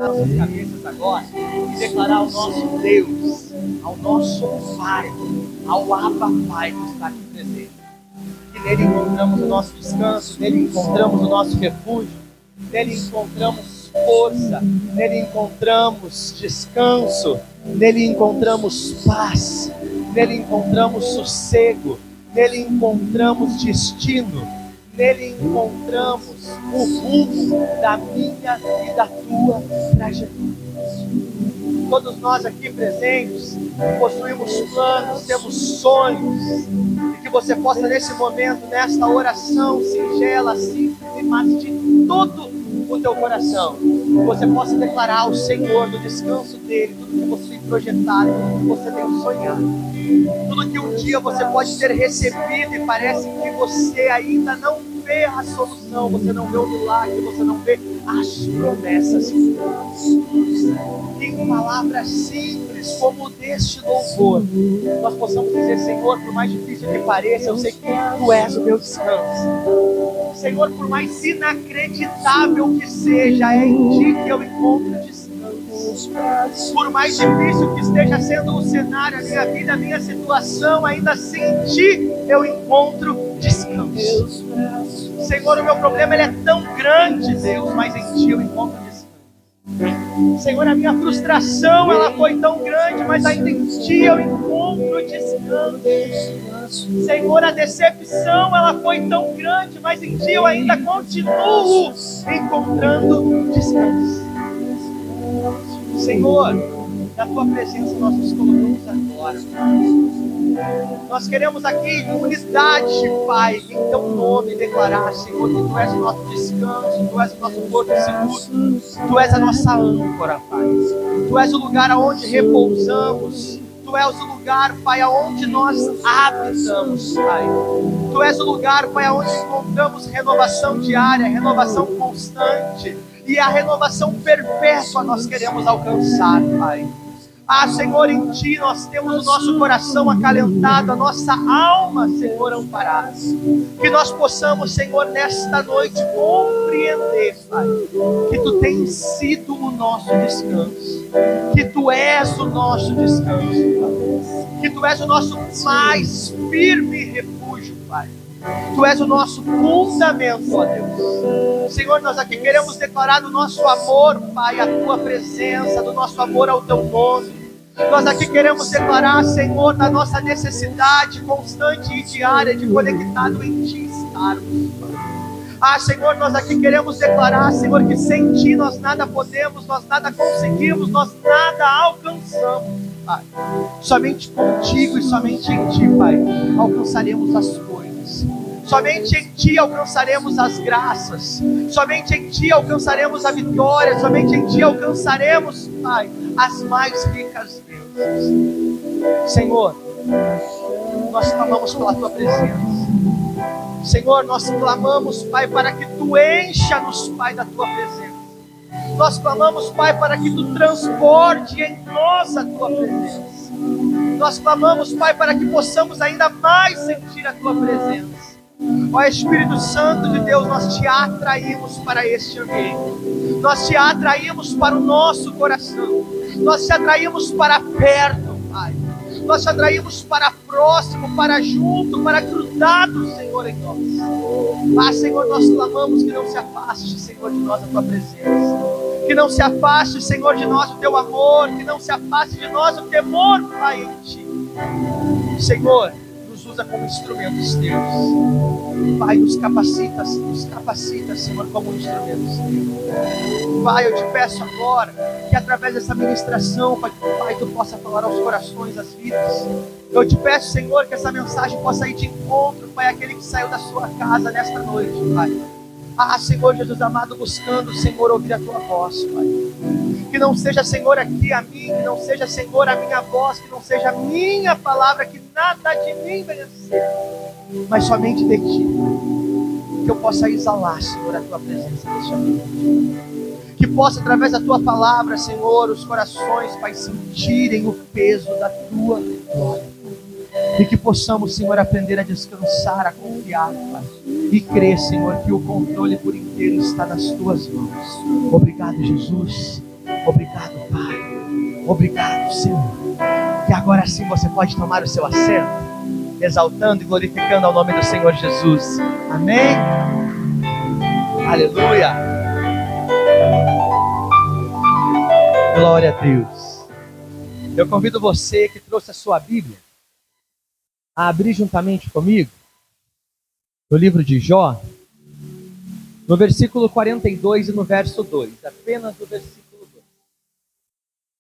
Nossas cabeças agora e declarar ao nosso Deus, ao nosso Pai, ao Abba Pai que está aqui presente. Que nele encontramos o nosso descanso, nele encontramos o nosso refúgio, nele encontramos força, nele encontramos descanso, nele encontramos paz, nele encontramos sossego, nele encontramos destino, nele encontramos o rumo da minha e da tua trajetória. Todos nós aqui presentes possuímos planos, temos sonhos, e que você possa nesse momento, nesta oração singela, simples, mas de todo o teu coração, que você possa declarar ao Senhor do descanso dele, tudo que você tem projetado, tudo que você tem sonhado, tudo que um dia você pode ter recebido e parece que você ainda não vê a solução, você não vê o milagre, você não vê as promessas. Que em palavras simples como deste louvor, nós possamos dizer: Senhor, por mais difícil que pareça, eu sei que Tu és o meu descanso. Senhor, por mais inacreditável que seja, é em Ti que eu encontro descanso. Por mais difícil que esteja sendo o cenário, a minha vida, a minha situação, ainda assim em Ti eu encontro descanso. Senhor, o meu problema ele é tão grande, Deus, mas em Ti eu encontro descanso. Senhor, a minha frustração ela foi tão grande, mas ainda em Ti eu encontro descanso. Senhor, a decepção ela foi tão grande, mas em Ti eu ainda continuo encontrando descanso. Senhor, na Tua presença nós nos colocamos agora. Nós queremos aqui em unidade, Pai, em Teu nome declarar, Senhor, que Tu és o nosso descanso, Tu és o nosso porto seguro, Tu és a nossa âncora, Pai. Tu és o lugar aonde repousamos, Tu és o lugar, Pai, aonde nós habitamos, Pai. Tu és o lugar, Pai, aonde encontramos renovação diária, renovação constante, e a renovação perpétua nós queremos alcançar, Pai. Ah, Senhor, em Ti nós temos o nosso coração acalentado, a nossa alma, Senhor, amparada. Que nós possamos, Senhor, nesta noite compreender, Pai, que Tu tens sido o nosso descanso, que Tu és o nosso descanso, Pai, que Tu és o nosso mais firme refúgio, Pai. Tu és o nosso fundamento, ó Deus. Senhor, nós aqui queremos declarar do nosso amor, Pai, a Tua presença, do nosso amor ao Teu nome. Nós aqui queremos declarar, Senhor, da nossa necessidade constante e diária de conectado em Ti estarmos. Ah, Senhor, nós aqui queremos declarar, Senhor, que sem Ti nós nada podemos, nós nada conseguimos, nós nada alcançamos, Pai. Somente contigo e somente em Ti, Pai, alcançaremos as coisas. Somente em Ti alcançaremos as graças. Somente em Ti alcançaremos a vitória. Somente em Ti alcançaremos, Pai, as mais ricas bênçãos. Senhor, nós clamamos pela Tua presença. Senhor, nós clamamos, Pai, para que Tu encha-nos, Pai, da Tua presença. Nós clamamos, Pai, para que Tu transporte em nós a Tua presença. Nós clamamos, Pai, para que possamos ainda mais sentir a Tua presença. Ó Espírito Santo de Deus, nós Te atraímos para este ambiente. Nós Te atraímos para o nosso coração. Nós Te atraímos para perto, Pai. Nós Te atraímos para próximo, para junto, para grudado, Senhor, em nós. Ah, Senhor, nós clamamos que não se afaste, Senhor, de nós a Tua presença. Que não se afaste, Senhor, de nós o Teu amor. Que não se afaste de nós o temor, Pai, em Ti. Senhor, nos usa como instrumentos Teus. Pai, nos capacita, Senhor, como instrumentos Teus. Pai, eu Te peço agora que através dessa ministração, Pai, Tu possa falar aos corações, às vidas. Eu Te peço, Senhor, que essa mensagem possa ir de encontro, Pai, àquele que saiu da sua casa nesta noite, Pai. Ah, Senhor Jesus amado, buscando, Senhor, ouvir a Tua voz, Pai. Que não seja, Senhor, aqui a mim, que não seja, Senhor, a minha voz, que não seja a minha palavra, que nada de mim venha ser, mas somente de Ti. Que eu possa exalar, Senhor, a Tua presença neste ambiente. Que possa, através da Tua palavra, Senhor, os corações, Pai, sentirem o peso da Tua glória. E que possamos, Senhor, aprender a descansar, a confiar, Pai. E crer, Senhor, que o controle por inteiro está nas Tuas mãos. Obrigado, Jesus. Obrigado, Pai. Obrigado, Senhor. E agora sim você pode tomar o seu assento, exaltando e glorificando ao nome do Senhor Jesus. Amém? Aleluia. Glória a Deus. Eu convido você que trouxe a sua Bíblia a abrir juntamente comigo no livro de Jó, no versículo 42 e no verso 2. Apenas no versículo 2.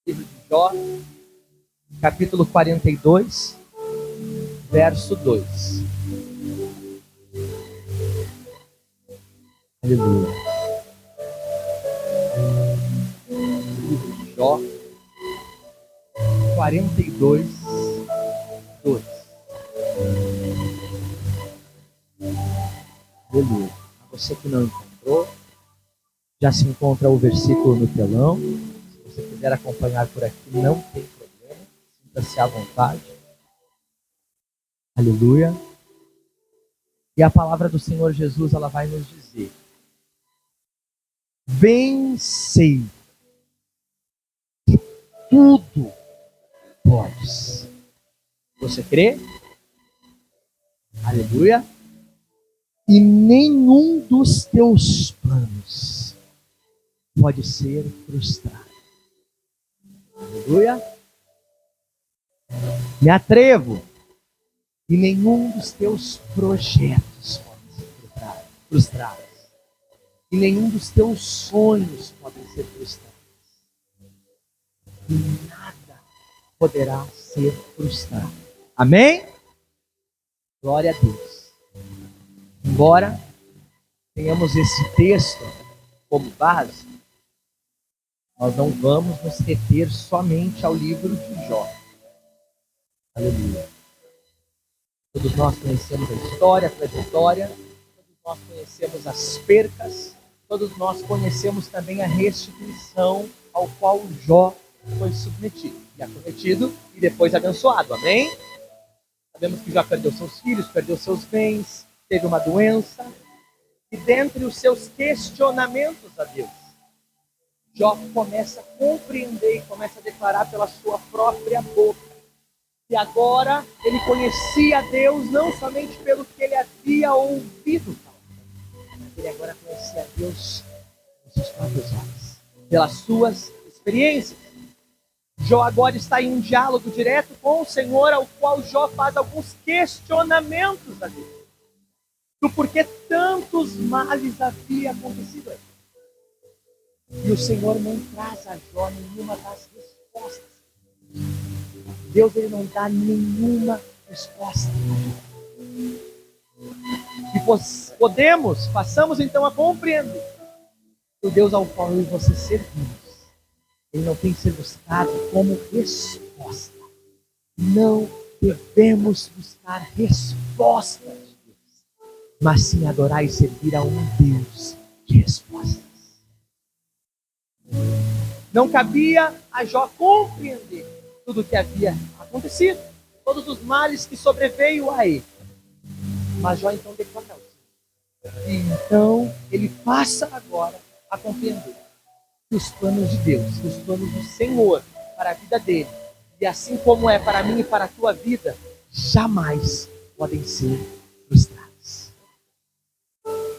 Livro de Jó, capítulo 42, verso 2. Aleluia. Livro de Jó, 42, 2. Aleluia. Você que não encontrou, já se encontra o versículo no telão. Se você quiser acompanhar por aqui, não tem problema. Sinta-se à vontade. Aleluia. E a palavra do Senhor Jesus, ela vai nos dizer: bem sei que tudo podes. Você crê? Aleluia. E nenhum dos teus planos pode ser frustrado. Aleluia. Me atrevo. E nenhum dos teus projetos pode ser frustrado. E nenhum dos teus sonhos podem ser frustrados. E nada poderá ser frustrado. Amém? Glória a Deus. Embora tenhamos esse texto como base, nós não vamos nos reter somente ao livro de Jó. Aleluia. Todos nós conhecemos a história, a trajetória, todos nós conhecemos as percas, todos nós conhecemos também a restituição ao qual Jó foi submetido. E acometido e depois abençoado. Amém? Sabemos que Jó perdeu seus filhos, perdeu seus bens, teve uma doença, e dentre os seus questionamentos a Deus, Jó começa a compreender e começa a declarar pela sua própria boca que agora ele conhecia Deus não somente pelo que ele havia ouvido falar, mas ele agora conhecia Deus com seus próprios olhos, pelas suas experiências. Jó agora está em um diálogo direto com o Senhor, ao qual Jó faz alguns questionamentos a Deus do porquê tantos males havia acontecido. E o Senhor não traz a Jó nenhuma das respostas. Deus, ele não dá nenhuma resposta. E passamos então a compreender que o Deus ao qual eu e você servimos, ele não tem que ser buscado como resposta. Não devemos buscar respostas, mas sim adorar e servir a um Deus de respostas. Não cabia a Jó compreender tudo o que havia acontecido, todos os males que sobreveio a ele. Mas Jó então declara isso. E então ele passa agora a compreender que os planos de Deus, os planos do Senhor para a vida dele, e assim como é para mim e para a tua vida, jamais podem ser frustrados.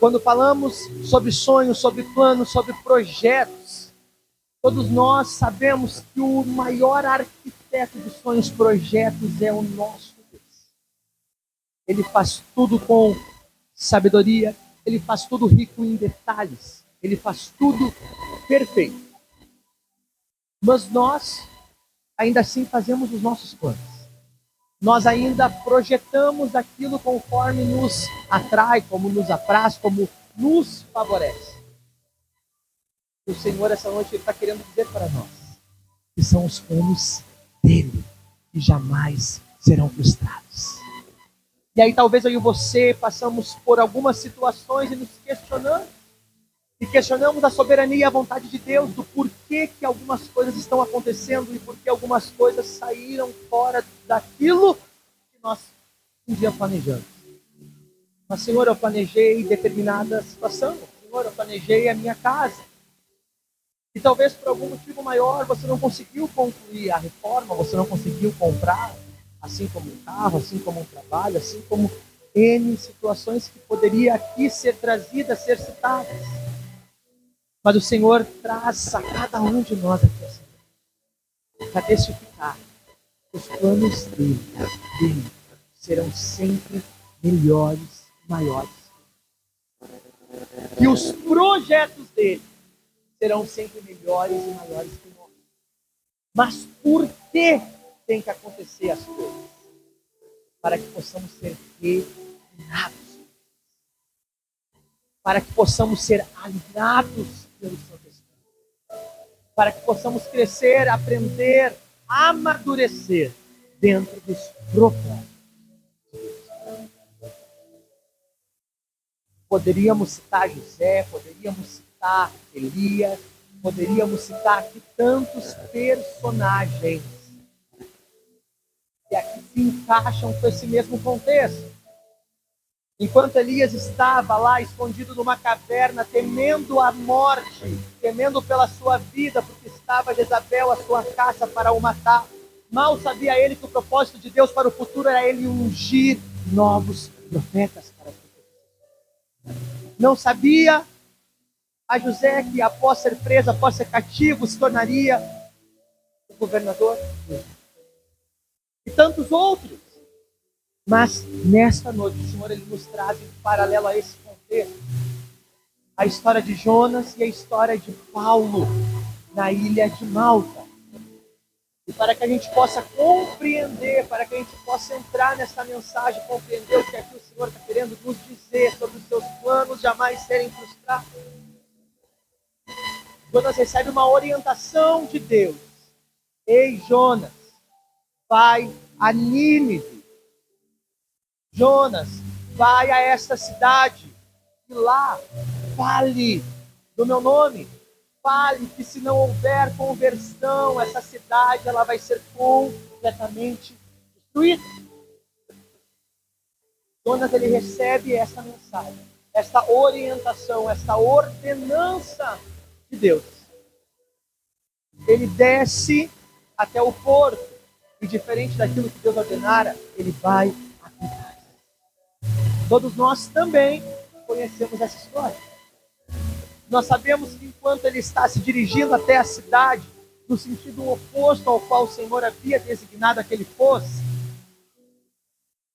Quando falamos sobre sonhos, sobre planos, sobre projetos, todos nós sabemos que o maior arquiteto de sonhos, projetos é o nosso Deus. Ele faz tudo com sabedoria, ele faz tudo rico em detalhes, ele faz tudo perfeito. Mas nós, ainda assim, fazemos os nossos planos. Nós ainda projetamos aquilo conforme nos atrai, como nos apraz, como nos favorece. O Senhor, essa noite, Ele está querendo dizer para nós que são os planos dEle que jamais serão frustrados. E aí talvez eu e você passamos por algumas situações e nos questionamos. E questionamos a soberania e a vontade de Deus, do porquê que algumas coisas estão acontecendo e porquê algumas coisas saíram fora daquilo que nós um dia planejamos. Mas, Senhor, eu planejei determinada situação. Senhor, eu planejei a minha casa. E talvez por algum motivo maior você não conseguiu concluir a reforma, você não conseguiu comprar, assim como um carro, assim como um trabalho, assim como N situações que poderia aqui ser trazidas, ser citadas. Mas o Senhor traz a cada um de nós aqui assim, para testificar que os planos dele serão sempre melhores e maiores. Que os projetos dele serão sempre melhores e maiores que nós. Mas por que tem que acontecer as coisas? Para que possamos ser refinados. Para que possamos ser alinhados pelo Santo Espírito. Para que possamos crescer, aprender, amadurecer dentro dos propósitos. Poderíamos citar José, poderíamos citar Elias, poderíamos citar aqui tantos personagens que aqui se encaixam com esse mesmo contexto. Enquanto Elias estava lá escondido numa caverna, temendo a morte, temendo pela sua vida, porque estava Jezabel à sua caça para o matar, mal sabia ele que o propósito de Deus para o futuro era ele ungir novos profetas para o futuro. Não sabia a José que após ser preso, após ser cativo, se tornaria o governador. E tantos outros. Mas nesta noite o Senhor ele nos traz em paralelo a esse contexto a história de Jonas e a história de Paulo na ilha de Malta. E para que a gente possa compreender, para que a gente possa entrar nessa mensagem, compreender o que aqui o Senhor está querendo nos dizer sobre os seus planos jamais serem frustrados. Jonas recebe uma orientação de Deus. Ei, Jonas, vai a Nínive. Jonas, vai a esta cidade e lá fale do meu nome. Fale que se não houver conversão, essa cidade ela vai ser completamente destruída. Jonas ele recebe essa mensagem, essa orientação, essa ordenança de Deus. Ele desce até o porto e diferente daquilo que Deus ordenara, ele vai aplicar. Todos nós também conhecemos essa história. Nós sabemos que enquanto ele está se dirigindo até a cidade, no sentido oposto ao qual o Senhor havia designado que ele fosse,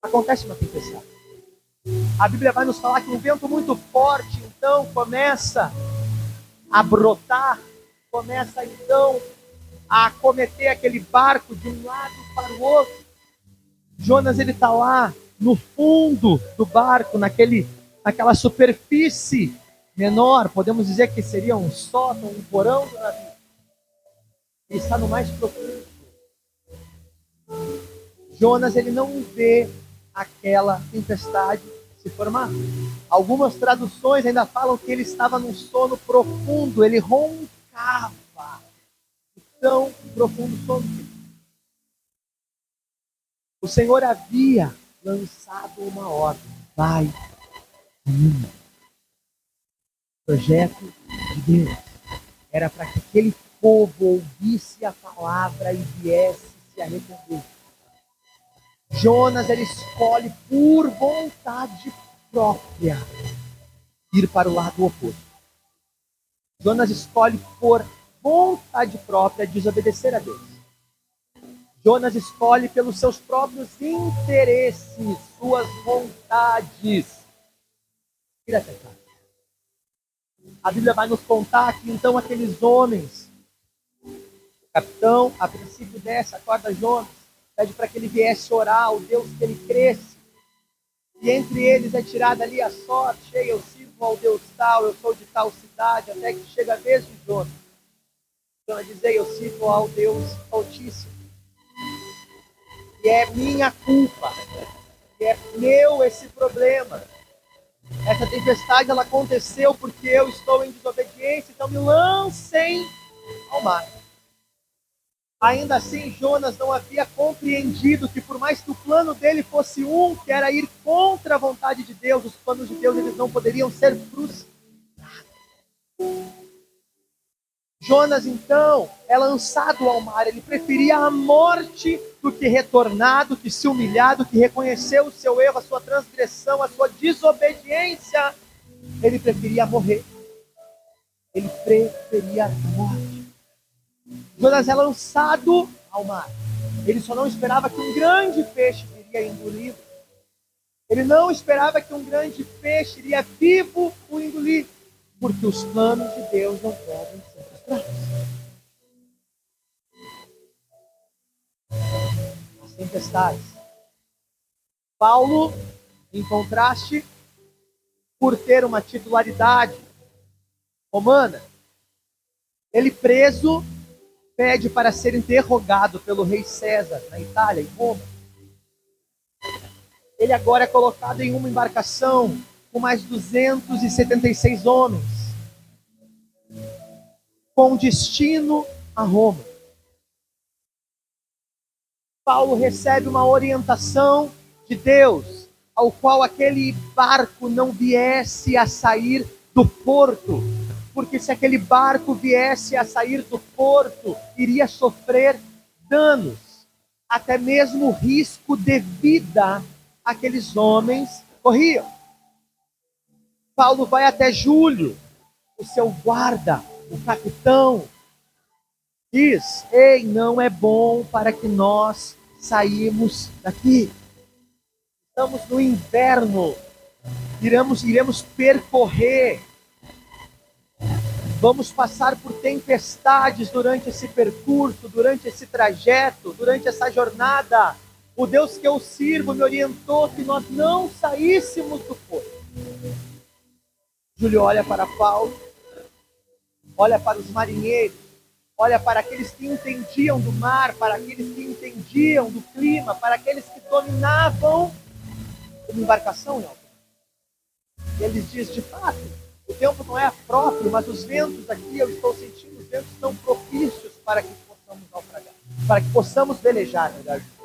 acontece uma tempestade. A Bíblia vai nos falar que um vento muito forte, então, começa a brotar, começa então a acometer aquele barco de um lado para o outro. Jonas ele está lá no fundo do barco, naquela superfície menor, podemos dizer que seria um sótão, um porão do navio. Ele está no mais profundo. Jonas ele não vê aquela tempestade se formar. Algumas traduções ainda falam que ele estava num sono profundo, ele roncava. Tão profundo sono. O Senhor havia lançado uma ordem. Vai. O projeto de Deus era para que aquele povo ouvisse a palavra e viesse se arrepender. Jonas ele escolhe por vontade própria ir para o lado oposto. Jonas escolhe por vontade própria desobedecer a Deus. Jonas escolhe pelos seus próprios interesses, suas vontades, ir até cá. A Bíblia vai nos contar que então aqueles homens, o capitão, a princípio desce, acorda Jonas, pede para que ele viesse orar ao Deus que ele cresce. E entre eles é tirada ali a sorte, eu sirvo ao Deus tal, eu sou de tal cidade, até que chega a vez de Jonas. Jonas diz, eu sirvo ao Deus Altíssimo. E é minha culpa, e é meu esse problema. Essa tempestade ela aconteceu porque eu estou em desobediência, então me lancem ao mar. Ainda assim, Jonas não havia compreendido que por mais que o plano dele fosse que era ir contra a vontade de Deus, os planos de Deus eles não poderiam ser frustrados. Jonas, então, é lançado ao mar. Ele preferia a morte do que retornar, do que se humilhar, do que reconhecer o seu erro, a sua transgressão, a sua desobediência. Ele preferia morrer. Ele preferia a morte. Jonas é lançado ao mar. Ele só não esperava que um grande peixe viria engoli-lo. Ele não esperava que um grande peixe iria vivo o engolir. Porque os planos de Deus não podem ser frustrados. As tempestades. Paulo, em contraste, por ter uma titularidade romana, ele preso pede para ser interrogado pelo rei César na Itália, em Roma. Ele agora é colocado em uma embarcação com mais 276 homens, com destino a Roma. Paulo recebe uma orientação de Deus, ao qual aquele barco não viesse a sair do porto, porque se aquele barco viesse a sair do porto, iria sofrer danos, até mesmo risco de vida aqueles homens corriam. Paulo vai até Júlio, o seu guarda, o capitão, diz: ei, não é bom para que nós saímos daqui. Estamos no inverno, iremos percorrer, vamos passar por tempestades durante esse percurso, durante esse trajeto, durante essa jornada. O Deus que eu sirvo me orientou que nós não saíssemos do porto. Júlio olha para Paulo, olha para os marinheiros, olha para aqueles que entendiam do mar, para aqueles que entendiam do clima, para aqueles que dominavam uma embarcação em alto mar. E ele diz: de fato, o tempo não é próprio, mas os ventos aqui, eu estou sentindo, os ventos estão propícios para que possamos naufragar, para que possamos velejar, melhor dizendo.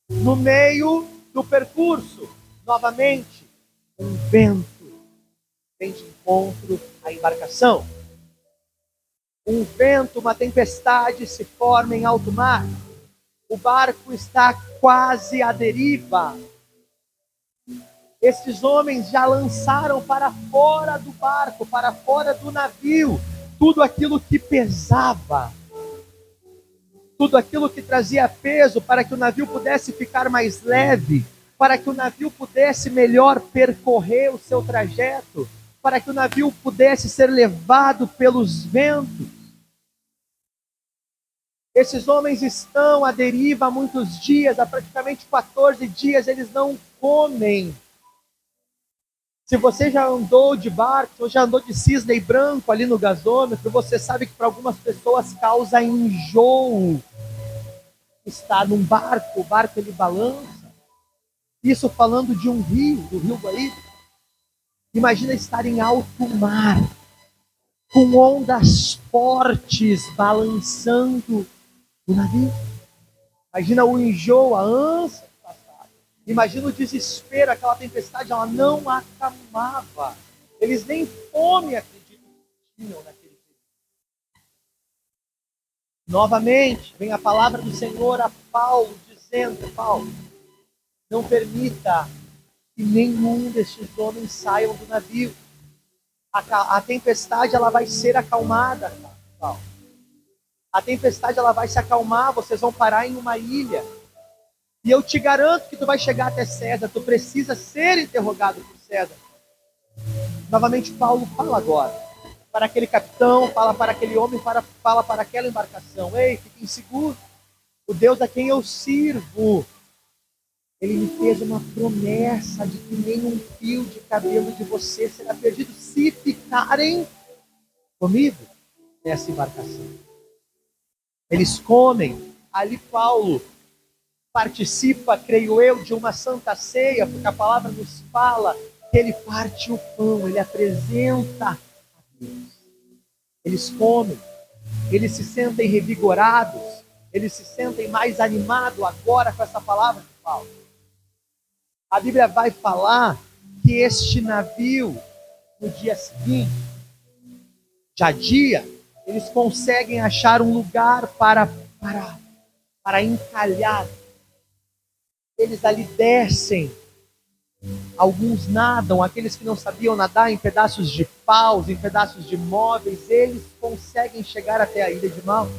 No meio do percurso, novamente, um vento vem de encontro à embarcação. Um vento, uma tempestade se forma em alto mar. O barco está quase à deriva. Esses homens já lançaram para fora do barco, para fora do navio, tudo aquilo que pesava, tudo aquilo que trazia peso, para que o navio pudesse ficar mais leve, para que o navio pudesse melhor percorrer o seu trajeto, para que o navio pudesse ser levado pelos ventos. Esses homens estão à deriva há muitos dias, há praticamente 14 dias, eles não comem. Se você já andou de barco, ou já andou de cisne branco ali no gasômetro, você sabe que para algumas pessoas causa enjoo estar num barco, o barco ele balança. Isso falando de um rio, do Rio Guaíba. Imagina estar em alto mar, com ondas fortes balançando o navio. Imagina o enjoo, a ânsia de passar. Imagina o desespero, aquela tempestade, ela não acalmava. Eles nem fome, acredito, que tinham naquele período. Novamente, vem a palavra do Senhor a Paulo, dizendo: Paulo, não permita que nenhum destes homens saiam do navio. A tempestade ela vai ser acalmada, Paulo. A tempestade ela vai se acalmar, vocês vão parar em uma ilha. E eu te garanto que tu vai chegar até César, tu precisa ser interrogado por César. Novamente Paulo fala agora para aquele capitão, fala para aquele homem, fala para aquela embarcação: ei, fiquem seguros, o Deus a quem eu sirvo, ele me fez uma promessa de que nenhum fio de cabelo de você será perdido se ficarem comigo nessa embarcação. Eles comem. Ali Paulo participa, creio eu, de uma santa ceia, porque a palavra nos fala que ele parte o pão, ele apresenta a Deus. Eles comem, eles se sentem revigorados, eles se sentem mais animados agora com essa palavra de Paulo. A Bíblia vai falar que este navio, no dia seguinte, dia, eles conseguem achar um lugar para encalhar. Eles ali descem. Alguns nadam, aqueles que não sabiam nadar, em pedaços de paus, em pedaços de móveis, eles conseguem chegar até a ilha de Malta.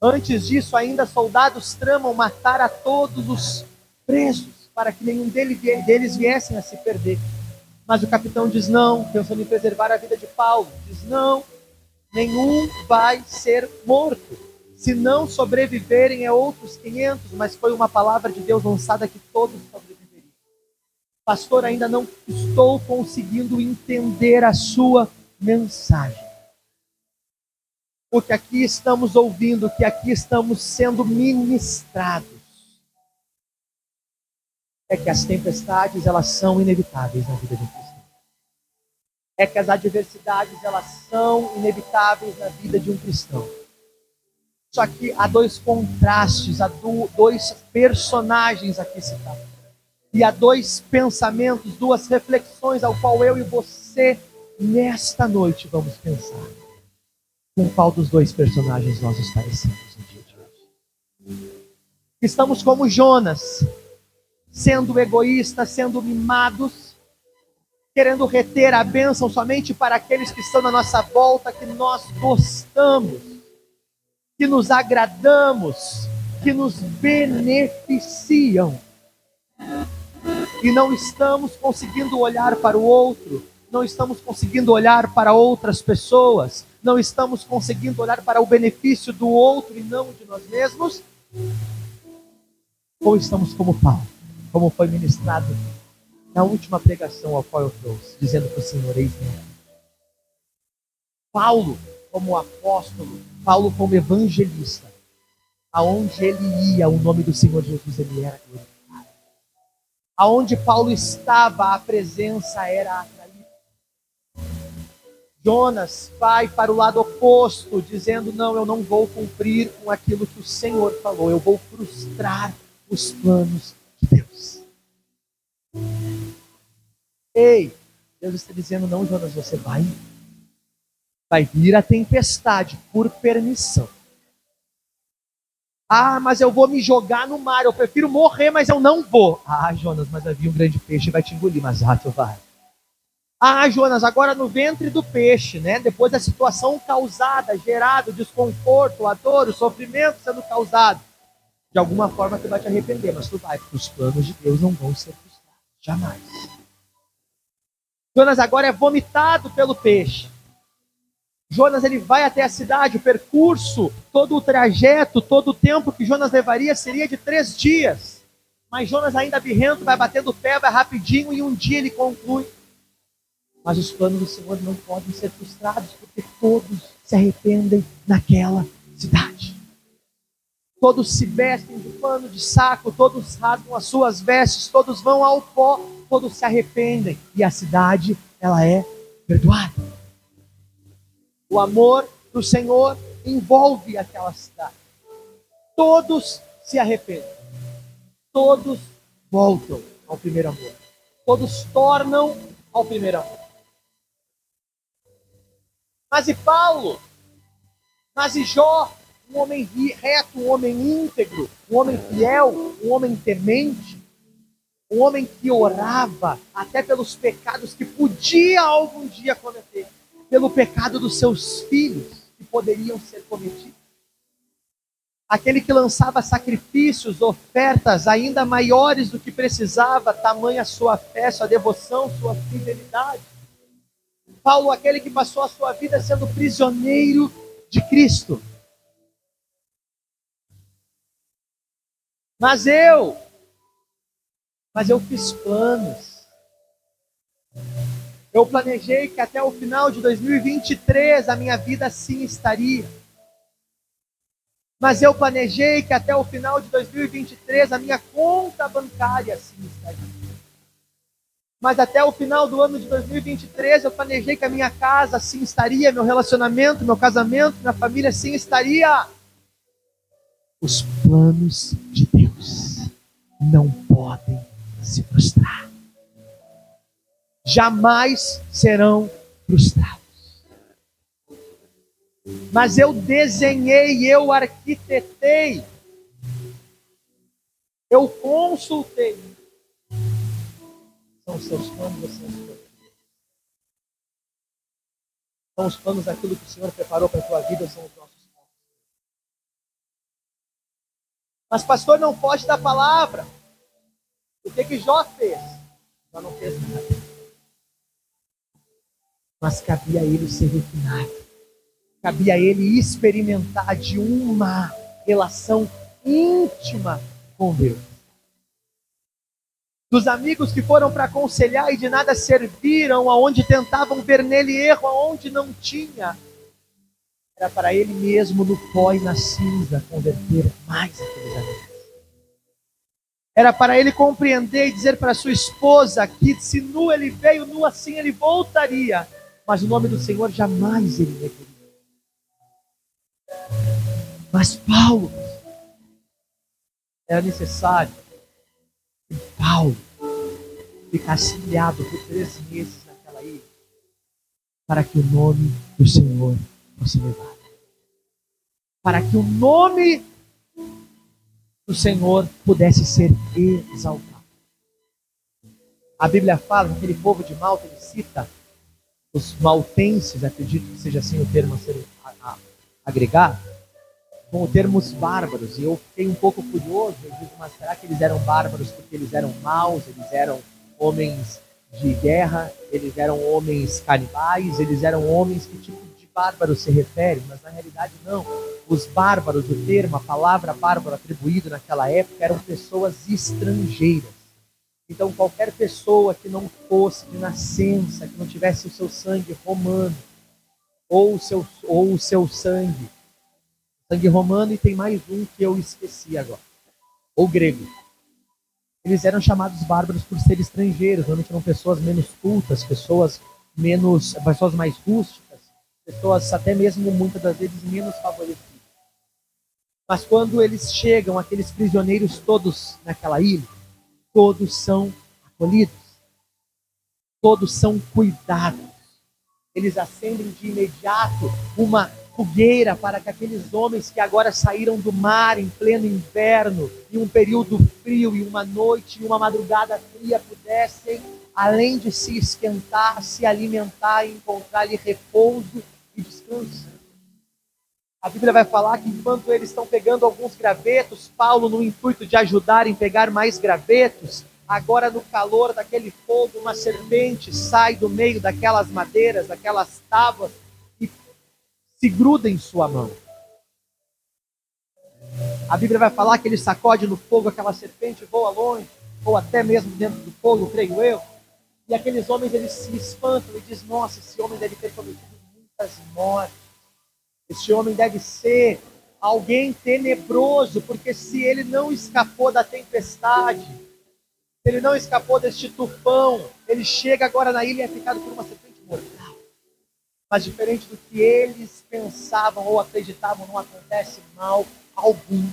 Antes disso, ainda soldados tramam matar a todos os presos, para que nenhum deles viessem a se perder. Mas o capitão diz não, pensando em preservar a vida de Paulo, diz não, nenhum vai ser morto. Se não sobreviverem é outros 500, mas foi uma palavra de Deus lançada que todos sobreviveriam. Pastor, ainda não estou conseguindo entender a sua mensagem. O que aqui estamos ouvindo, o que aqui estamos sendo ministrados, é que as tempestades, elas são inevitáveis na vida de um cristão. É que as adversidades, elas são inevitáveis na vida de um cristão. Só que há dois contrastes, há dois personagens aqui citados. E há dois pensamentos, duas reflexões ao qual eu e você, nesta noite, vamos pensar. Com qual dos dois personagens nós nos parecemos no dia de hoje? Estamos como Jonas, sendo egoístas, sendo mimados, querendo reter a bênção somente para aqueles que estão na nossa volta, que nós gostamos, que nos agradamos, que nos beneficiam. E não estamos conseguindo olhar para o outro, não estamos conseguindo olhar para outras pessoas, não estamos conseguindo olhar para o benefício do outro e não de nós mesmos? Ou estamos como Paulo, como foi ministrado na última pregação ao qual eu trouxe, dizendo para o Senhor, eis-me aqui. Paulo como apóstolo, Paulo como evangelista, aonde ele ia, o nome do Senhor Jesus, ele era glorificado. Aonde Paulo estava, a presença era atraída. Jonas vai para o lado oposto, dizendo, não, eu não vou cumprir com aquilo que o Senhor falou, eu vou frustrar os planos de Deus. Ei, Deus está dizendo, não, Jonas, você vai vir a tempestade por permissão. Ah, mas eu vou me jogar no mar, eu prefiro morrer, mas eu não vou. Ah, Jonas, mas vai vir um grande peixe e vai te engolir, mas tu vai. Ah, Jonas, agora no ventre do peixe, né? Depois da situação causada, gerada, o desconforto, a dor, o sofrimento sendo causado. De alguma forma tu vai te arrepender, mas tu vai, porque os planos de Deus não vão ser frustrados, jamais. Jonas agora é vomitado pelo peixe. Jonas, ele vai até a cidade, o percurso, todo o trajeto, todo o tempo que Jonas levaria seria de 3 dias. Mas Jonas ainda birrento, vai batendo o pé, vai rapidinho e um dia ele conclui. Mas os planos do Senhor não podem ser frustrados, porque todos se arrependem naquela cidade. Todos se vestem de pano de saco, todos rasgam as suas vestes, todos vão ao pó, todos se arrependem. E a cidade, ela é perdoada. O amor do Senhor envolve aquela cidade. Todos se arrependem. Todos voltam ao primeiro amor. Todos tornam ao primeiro amor. Mas e Paulo? Mas e Jó? Um homem reto, um homem íntegro, um homem fiel, um homem temente, um homem que orava até pelos pecados que podia algum dia cometer. Pelo pecado dos seus filhos, que poderiam ser cometidos. Aquele que lançava sacrifícios, ofertas ainda maiores do que precisava, tamanha sua fé, sua devoção, sua fidelidade. Paulo, aquele que passou a sua vida sendo prisioneiro de Cristo. Mas eu fiz planos. Eu planejei que até o final de 2023 a minha vida assim estaria. Mas eu planejei que até o final de 2023 a minha conta bancária assim estaria. Mas até o final do ano de 2023 eu planejei que a minha casa assim estaria, meu relacionamento, meu casamento, minha família assim estaria. Os planos de Deus não podem se frustrar. Jamais serão frustrados. mas eu desenhei, eu arquitetei, eu consultei. São os seus planos, são os seus planos. São os planos daquilo que o Senhor preparou para a tua vida, são os nossos planos. Mas pastor, não foge da palavra. O que Jó fez? Jó não fez nada. Mas cabia a ele ser refinado. Cabia a ele experimentar de uma relação íntima com Deus. Dos amigos que foram para aconselhar e de nada serviram, aonde tentavam ver nele erro, aonde não tinha, era para ele mesmo no pó e na cinza converter mais aqueles amigos. Era para ele compreender e dizer para sua esposa que se nu ele veio, nu assim ele voltaria, mas o nome do Senhor jamais ele negaria. Mas Paulo, era necessário que Paulo ficasse ilhado por 3 meses naquela ilha, para que o nome do Senhor fosse levado. Para que o nome do Senhor pudesse ser exaltado. A Bíblia fala que aquele povo de Malta, ele cita os maltenses, acredito que seja assim o termo a ser agregado, com o termo os bárbaros. E eu fiquei um pouco curioso, eu digo, mas será que eles eram bárbaros porque eles eram maus, eles eram homens de guerra, eles eram homens canibais, eles eram homens, que tipo de bárbaro se refere? Mas na realidade não. Os bárbaros, o termo, a palavra bárbaro atribuído naquela época, eram pessoas estrangeiras. Então qualquer pessoa que não fosse de nascença, que não tivesse o seu sangue romano, ou o seu sangue romano, e tem mais um que eu esqueci agora, ou grego. Eles eram chamados bárbaros por ser estrangeiros, normalmente eram pessoas menos cultas, pessoas mais rústicas, pessoas até mesmo muitas das vezes menos favorecidas. Mas quando eles chegam, aqueles prisioneiros todos naquela ilha, todos são acolhidos, todos são cuidados. Eles acendem de imediato uma fogueira para que aqueles homens que agora saíram do mar em pleno inverno, em um período frio, e uma noite, e uma madrugada fria, pudessem, além de se esquentar, se alimentar e encontrar ali repouso e descanso. A Bíblia vai falar que enquanto eles estão pegando alguns gravetos, Paulo, no intuito de ajudar em pegar mais gravetos, agora no calor daquele fogo, uma serpente sai do meio daquelas madeiras, daquelas tábuas, e se gruda em sua mão. A Bíblia vai falar que ele sacode no fogo, aquela serpente voa longe, ou até mesmo dentro do fogo, creio eu, e aqueles homens, eles se espantam e dizem: nossa, esse homem deve ter cometido muitas mortes. Esse homem deve ser alguém tenebroso, porque se ele não escapou da tempestade, se ele não escapou deste tufão, ele chega agora na ilha e é picado por uma serpente mortal. Mas diferente do que eles pensavam ou acreditavam, não acontece mal algum.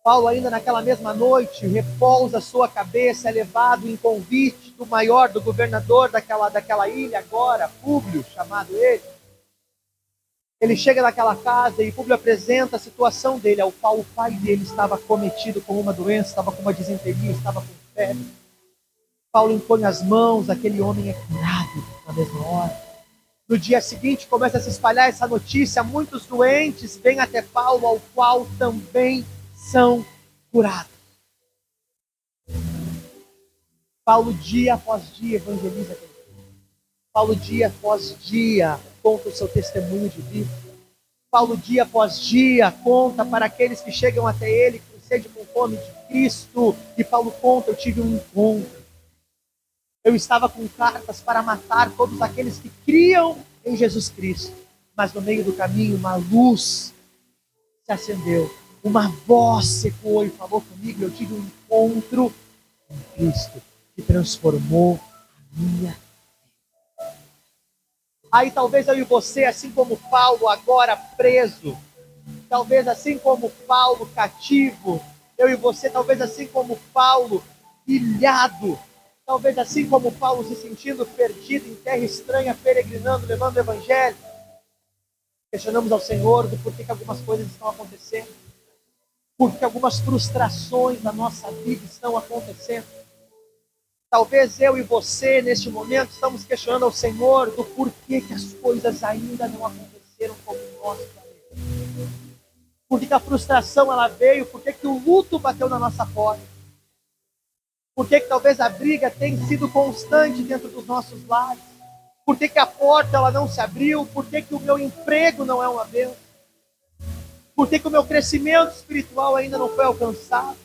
Paulo, ainda naquela mesma noite, repousa sua cabeça, é levado em convite do maior, do governador daquela ilha agora, Públio, chamado ele. Ele chega naquela casa e Públio apresenta a situação dele, ao qual o pai dele estava cometido com uma doença, estava com uma disenteria, estava com febre. Paulo impõe as mãos, aquele homem é curado na mesma hora. No dia seguinte começa a se espalhar essa notícia, muitos doentes vêm até Paulo, ao qual também são curados. Paulo, dia após dia, evangeliza aquele povo. Paulo, dia após dia, conta o seu testemunho de vida. Paulo, dia após dia, conta para aqueles que chegam até ele com sede e com fome de Cristo. E Paulo conta: eu tive um encontro. Eu estava com cartas para matar todos aqueles que criam em Jesus Cristo. Mas no meio do caminho, uma luz se acendeu. Uma voz ecoou e falou comigo. Eu tive um encontro com Cristo que transformou a minha vida. Aí talvez eu e você, assim como Paulo agora preso, talvez assim como Paulo cativo, eu e você, talvez assim como Paulo ilhado, Talvez assim como Paulo se sentindo perdido em terra estranha, peregrinando, levando o evangelho. Questionamos ao Senhor do porquê que algumas coisas estão acontecendo. Porque algumas frustrações na nossa vida estão acontecendo. Talvez eu e você, neste momento, estamos questionando ao Senhor do porquê que as coisas ainda não aconteceram como nós planejamos. Por que a frustração ela veio? Por que o luto bateu na nossa porta? Por que talvez a briga tenha sido constante dentro dos nossos lares? Por que a porta ela não se abriu? Por que o meu emprego não é uma bênção? Por que o meu crescimento espiritual ainda não foi alcançado?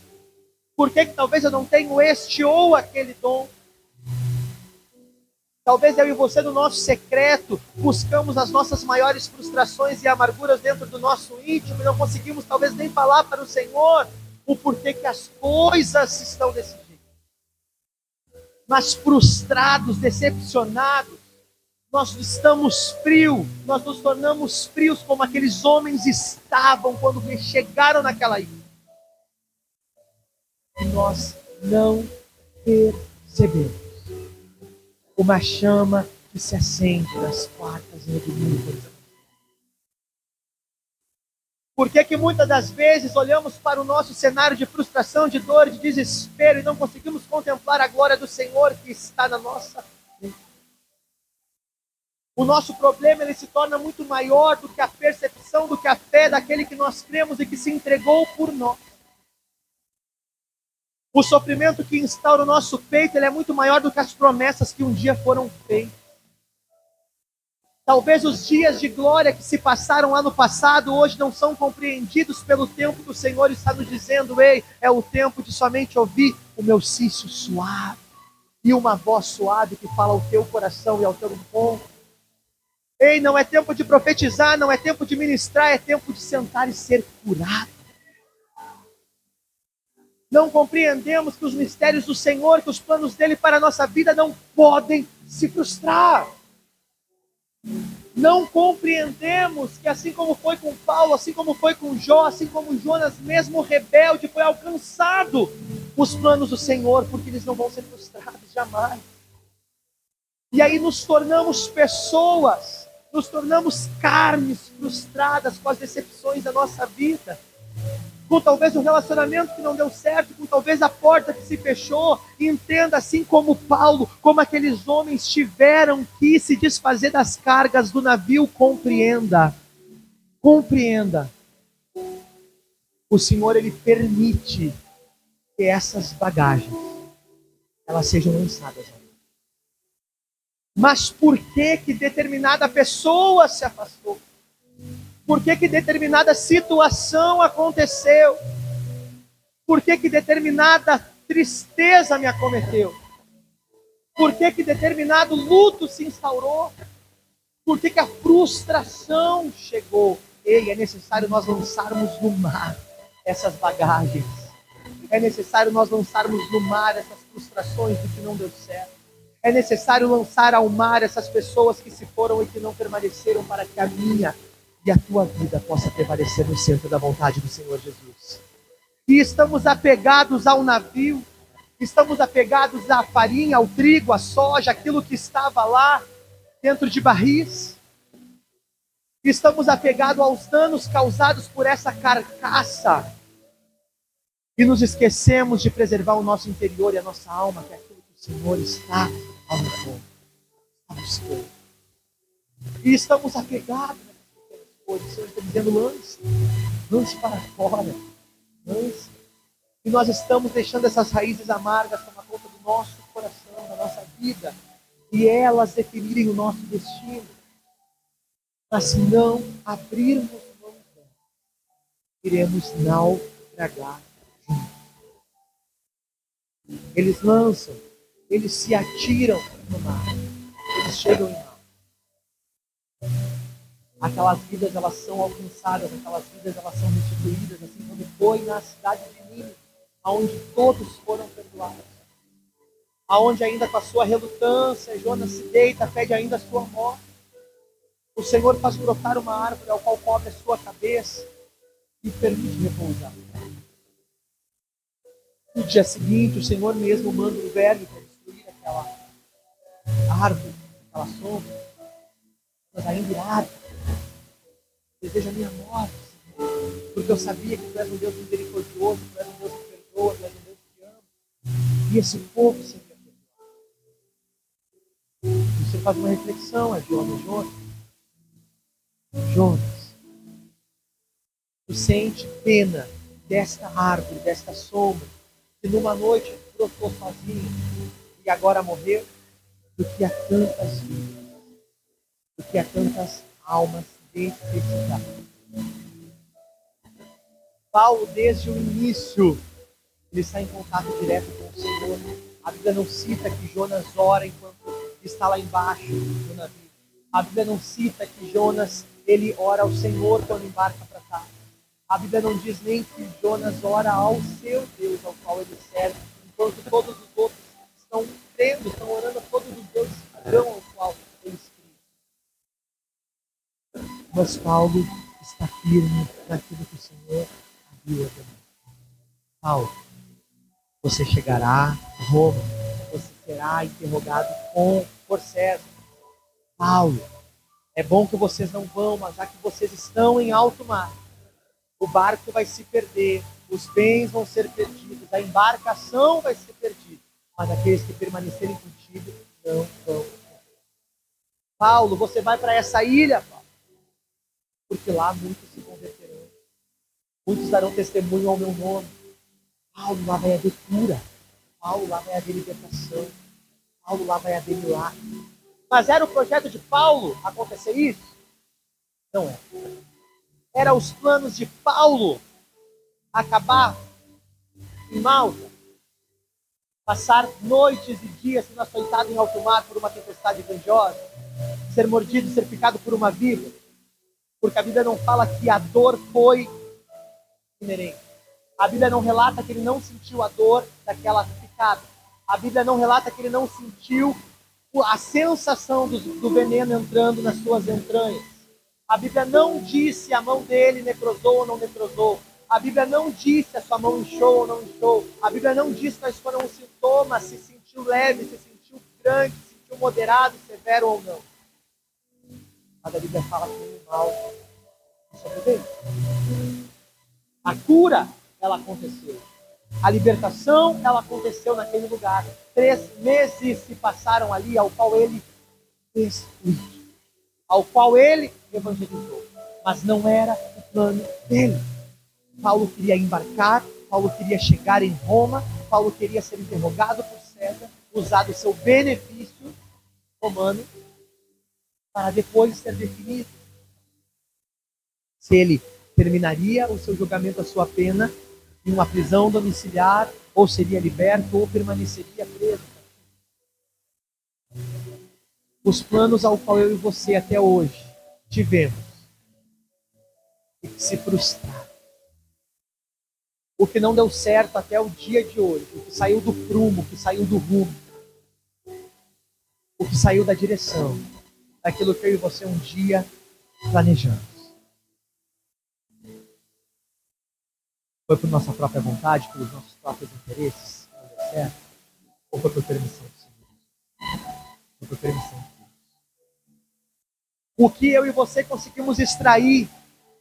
Por que talvez eu não tenho este ou aquele dom? Talvez eu e você, no nosso secreto, buscamos as nossas maiores frustrações e amarguras dentro do nosso íntimo e não conseguimos talvez nem falar para o Senhor o porquê que as coisas estão desse jeito. Mas frustrados, decepcionados, nós estamos frios, nós nos tornamos frios como aqueles homens estavam quando chegaram naquela ilha. E nós não percebemos uma chama que se acende nas quartas e no domingo. Por que muitas das vezes olhamos para o nosso cenário de frustração, de dor, de desespero e não conseguimos contemplar a glória do Senhor que está na nossa vida? O nosso problema ele se torna muito maior do que a percepção, do que a fé daquele que nós cremos e que se entregou por nós. O sofrimento que instaura o nosso peito ele é muito maior do que as promessas que um dia foram feitas. Talvez os dias de glória que se passaram lá no passado hoje não são compreendidos pelo tempo que o Senhor está nos dizendo. Ei, é o tempo de somente ouvir o meu cício suave e uma voz suave que fala ao teu coração e ao teu encontro. Ei, não é tempo de profetizar, não é tempo de ministrar, é tempo de sentar e ser curado. Não compreendemos que os mistérios do Senhor, que os planos dele para a nossa vida não podem se frustrar. Não compreendemos que assim como foi com Paulo, assim como foi com Jó, assim como Jonas, mesmo rebelde, foi alcançado os planos do Senhor, porque eles não vão ser frustrados jamais. E aí nos tornamos pessoas, nos tornamos carnes frustradas com as decepções da nossa vida. Com talvez um relacionamento que não deu certo, com talvez a porta que se fechou. Entenda, assim como Paulo, como aqueles homens tiveram que se desfazer das cargas do navio, compreenda. O Senhor, Ele permite que essas bagagens, elas sejam lançadas. Mas por que determinada pessoa se afastou? Por que determinada situação aconteceu? Por que determinada tristeza me acometeu? Por que determinado luto se instaurou? Por que a frustração chegou? Ei, é necessário nós lançarmos no mar essas bagagens. É necessário nós lançarmos no mar essas frustrações do que não deu certo. É necessário lançar ao mar essas pessoas que se foram e que não permaneceram para que a minha e a tua vida possa prevalecer no centro da vontade do Senhor Jesus. E estamos apegados ao navio, estamos apegados à farinha, ao trigo, à soja, aquilo que estava lá dentro de barris. Estamos apegados aos danos causados por essa carcaça. E nos esquecemos de preservar o nosso interior e a nossa alma, que é aquilo que o Senhor está ao buscando. E estamos apegados. O Senhor está dizendo, lance para fora, lance. E nós estamos deixando essas raízes amargas tomar conta do nosso coração, da nossa vida, e elas definirem o nosso destino. Mas se não abrirmos mão delas, iremos naufragar juntos. Eles lançam, eles se atiram no mar, eles chegam em mar. Aquelas vidas elas são alcançadas, aquelas vidas elas são restituídas, assim como foi na cidade de Nínive, onde todos foram perdoados. Aonde ainda com a sua relutância, Jonas se deita, pede ainda a sua morte. O Senhor faz brotar uma árvore ao qual cobre a sua cabeça e permite repousar. No dia seguinte, o Senhor mesmo manda um verme para destruir aquela árvore, aquela sombra, mas ainda irado, deseja a minha morte, Senhor, porque eu sabia que tu és um Deus misericordioso, tu és um Deus que perdoa, tu és um Deus que ama, e esse povo se perdoa. Você faz uma reflexão, é Jonas. Jonas, tu sente pena desta árvore, desta sombra, que numa noite brotou sozinho e agora morreu, do que há tantas vidas, do que há tantas almas necessitadas. Paulo, desde o início, ele está em contato direto com o Senhor. A Bíblia não cita que Jonas ora enquanto está lá embaixo do navio. A Bíblia não cita que Jonas, ele ora ao Senhor quando embarca para cá. A Bíblia não diz nem que Jonas ora ao seu Deus, ao qual ele serve, enquanto todos os outros estão crendo, estão orando a todos os deuses pagãos ao qual eles criam. Mas Paulo está firme naquilo que o Senhor havia ordenado. Paulo, você chegará a Roma, você será interrogado por César. Paulo, é bom que vocês não vão, mas já que vocês estão em alto mar, o barco vai se perder, os bens vão ser perdidos, a embarcação vai ser perdida, mas aqueles que permanecerem contigo não vão. Paulo, você vai para essa ilha, Paulo, porque lá muitos se converterão, muitos darão testemunho ao meu nome. Paulo, lá vai haver cura, Paulo, lá vai haver libertação, Paulo, lá vai haver milagre. Mas era o projeto de Paulo acontecer isso? Não é. Era os planos de Paulo acabar em Malta, passar noites e dias sendo açoitado em alto mar por uma tempestade grandiosa, ser mordido, ser picado por uma víbora, porque a Bíblia não fala que a dor foi inerente. A Bíblia não relata que ele não sentiu a dor daquela picada. A Bíblia não relata que ele não sentiu a sensação do veneno entrando nas suas entranhas. A Bíblia não diz se a mão dele necrosou ou não necrosou. A Bíblia não diz se a sua mão inchou ou não inchou. A Bíblia não diz quais foram os sintomas, se sentiu leve, se sentiu grande, se sentiu moderado, severo ou não. Mas a Bíblia fala que o mal sobreviveu. A cura, ela aconteceu. A libertação, ela aconteceu naquele lugar. 3 meses se passaram ali, ao qual ele destruiu, ao qual ele evangelizou. Mas não era o plano dele. Paulo queria embarcar, Paulo queria chegar em Roma, Paulo queria ser interrogado por César, usar do seu benefício romano, para depois ser definido se ele terminaria o seu julgamento, a sua pena, em uma prisão domiciliar, ou seria liberto, ou permaneceria preso. Os planos ao qual eu e você até hoje tivemos e que se frustraram. O que não deu certo até o dia de hoje, o que saiu do prumo, o que saiu do rumo, o que saiu da direção, daquilo que eu e você um dia planejamos. Foi por nossa própria vontade, pelos nossos próprios interesses, não deu certo? Ou foi por permissão do Senhor? Foi por permissão de Deus. O que eu e você conseguimos extrair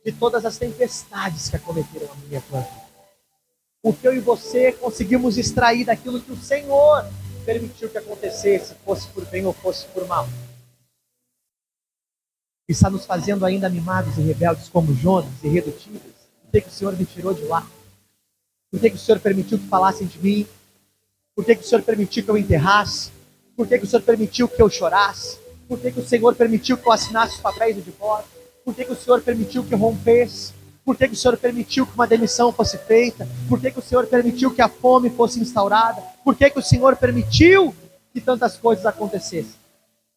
de todas as tempestades que acometeram a minha e a tua vida? O que eu e você conseguimos extrair daquilo que o Senhor permitiu que acontecesse, fosse por bem ou fosse por mal? Está nos fazendo ainda mimados e rebeldes como Jonas, irredutíveis? Por que o Senhor me tirou de lá? Por que o Senhor permitiu que falassem de mim? Por que o Senhor permitiu que eu enterrasse? Por que o Senhor permitiu que eu chorasse? Por que o Senhor permitiu que eu assinasse os papéis de divórcio? Por que o Senhor permitiu que eu rompesse? Por que o Senhor permitiu que uma demissão fosse feita? Por que o Senhor permitiu que a fome fosse instaurada? Por que o Senhor permitiu que tantas coisas acontecessem?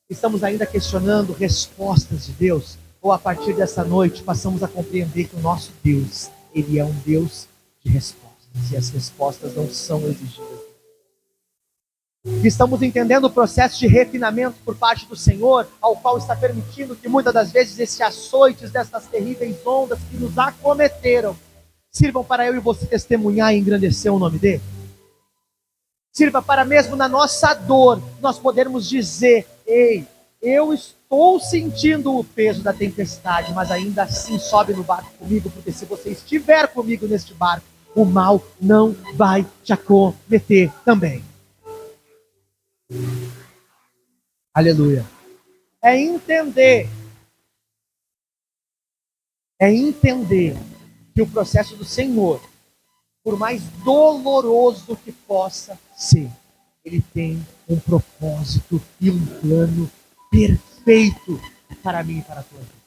Estamos ainda questionando respostas de Deus? Ou a partir dessa noite passamos a compreender que o nosso Deus, Ele é um Deus de respostas, e as respostas não são exigidas. Estamos entendendo o processo de refinamento por parte do Senhor, ao qual está permitindo que muitas das vezes esses açoites dessas terríveis ondas que nos acometeram sirvam para eu e você testemunhar e engrandecer o nome dele? Sirva para mesmo na nossa dor, nós podermos dizer: ei, eu estou sentindo o peso da tempestade, mas ainda assim sobe no barco comigo, porque se você estiver comigo neste barco, o mal não vai te acometer também. Aleluia. É entender que o processo do Senhor, por mais doloroso que possa ser, ele tem um propósito e um plano perfeito para mim e para a tua vida.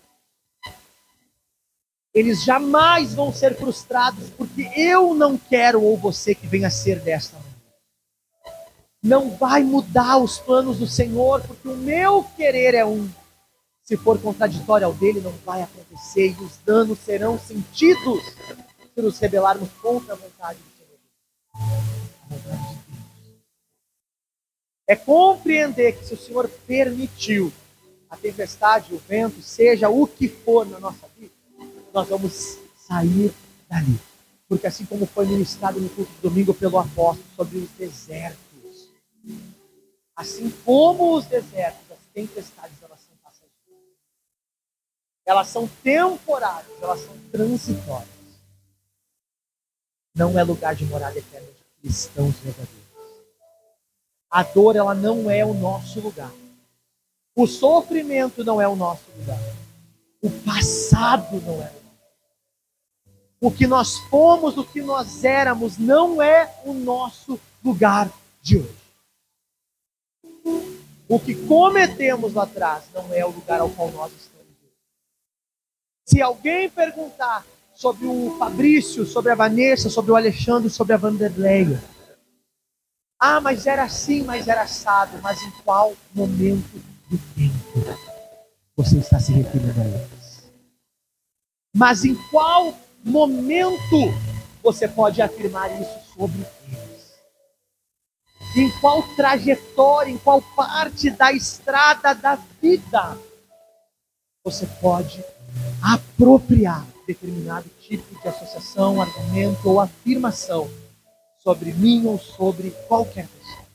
Eles jamais vão ser frustrados, porque eu não quero ou você que venha a ser desta maneira. Não vai mudar os planos do Senhor, porque o meu querer é um. Se for contraditório ao dele, não vai acontecer, e os danos serão sentidos se nos rebelarmos contra a vontade do Senhor. A vontade de Deus. É compreender que se o Senhor permitiu a tempestade, o vento, seja o que for na nossa vida, nós vamos sair dali. Porque assim como foi ministrado no culto de domingo pelo apóstolo sobre os desertos, assim como os desertos, as tempestades, elas são passageiras. Elas são temporárias, elas são transitórias. Não é lugar de morada eterna de cristãos verdadeiros. A dor, ela não é o nosso lugar. O sofrimento não é o nosso lugar. O passado não é o nosso. O que nós fomos, o que nós éramos, não é o nosso lugar de hoje. O que cometemos lá atrás não é o lugar ao qual nós estamos hoje. Se alguém perguntar sobre o Fabrício, sobre a Vanessa, sobre o Alexandre, sobre a Vanderleia, ah, mas era assim, mas era assado, mas em qual momento do tempo você está se referindo a eles? Mas em qual momento você pode afirmar isso sobre eles? Em qual trajetória, em qual parte da estrada da vida você pode apropriar determinado tipo de associação, argumento ou afirmação sobre mim ou sobre qualquer pessoa?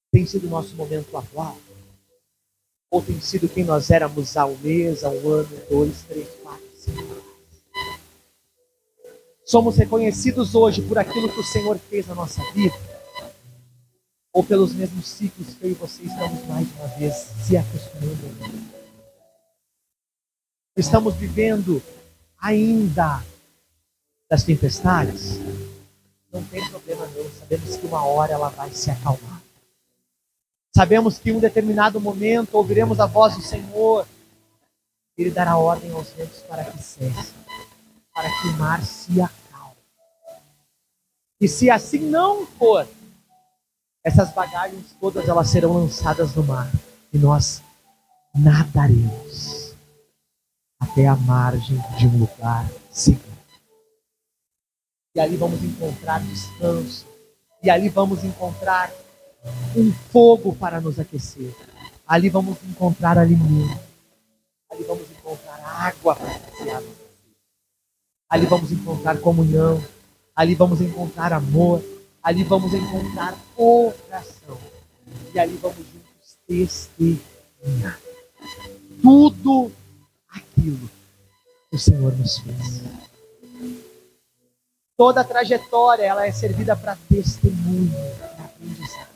Tem sido o nosso momento atual? Ou tem sido quem nós éramos há um mês, há um ano, 2, 3, 4, 5? Somos reconhecidos hoje por aquilo que o Senhor fez na nossa vida? Ou pelos mesmos ciclos que eu e você estamos mais uma vez se acostumando? Estamos vivendo ainda das tempestades? Não tem problema não, sabemos que uma hora ela vai se acalmar. Sabemos que em um determinado momento ouviremos a voz do Senhor. Ele dará ordem aos ventos para que cessem, para que o mar se acalme. E se assim não for, essas bagagens todas elas serão lançadas no mar e nós nadaremos até a margem de um lugar seguro. E ali vamos encontrar descanso. E ali vamos encontrar um fogo para nos aquecer. Ali vamos encontrar alimento. Ali vamos encontrar água para saciar nossa sede. Ali vamos encontrar comunhão. Ali vamos encontrar amor. Ali vamos encontrar oração. E ali vamos juntos testemunhar tudo aquilo que o Senhor nos fez. Toda a trajetória ela é servida para testemunho, para aprendizado.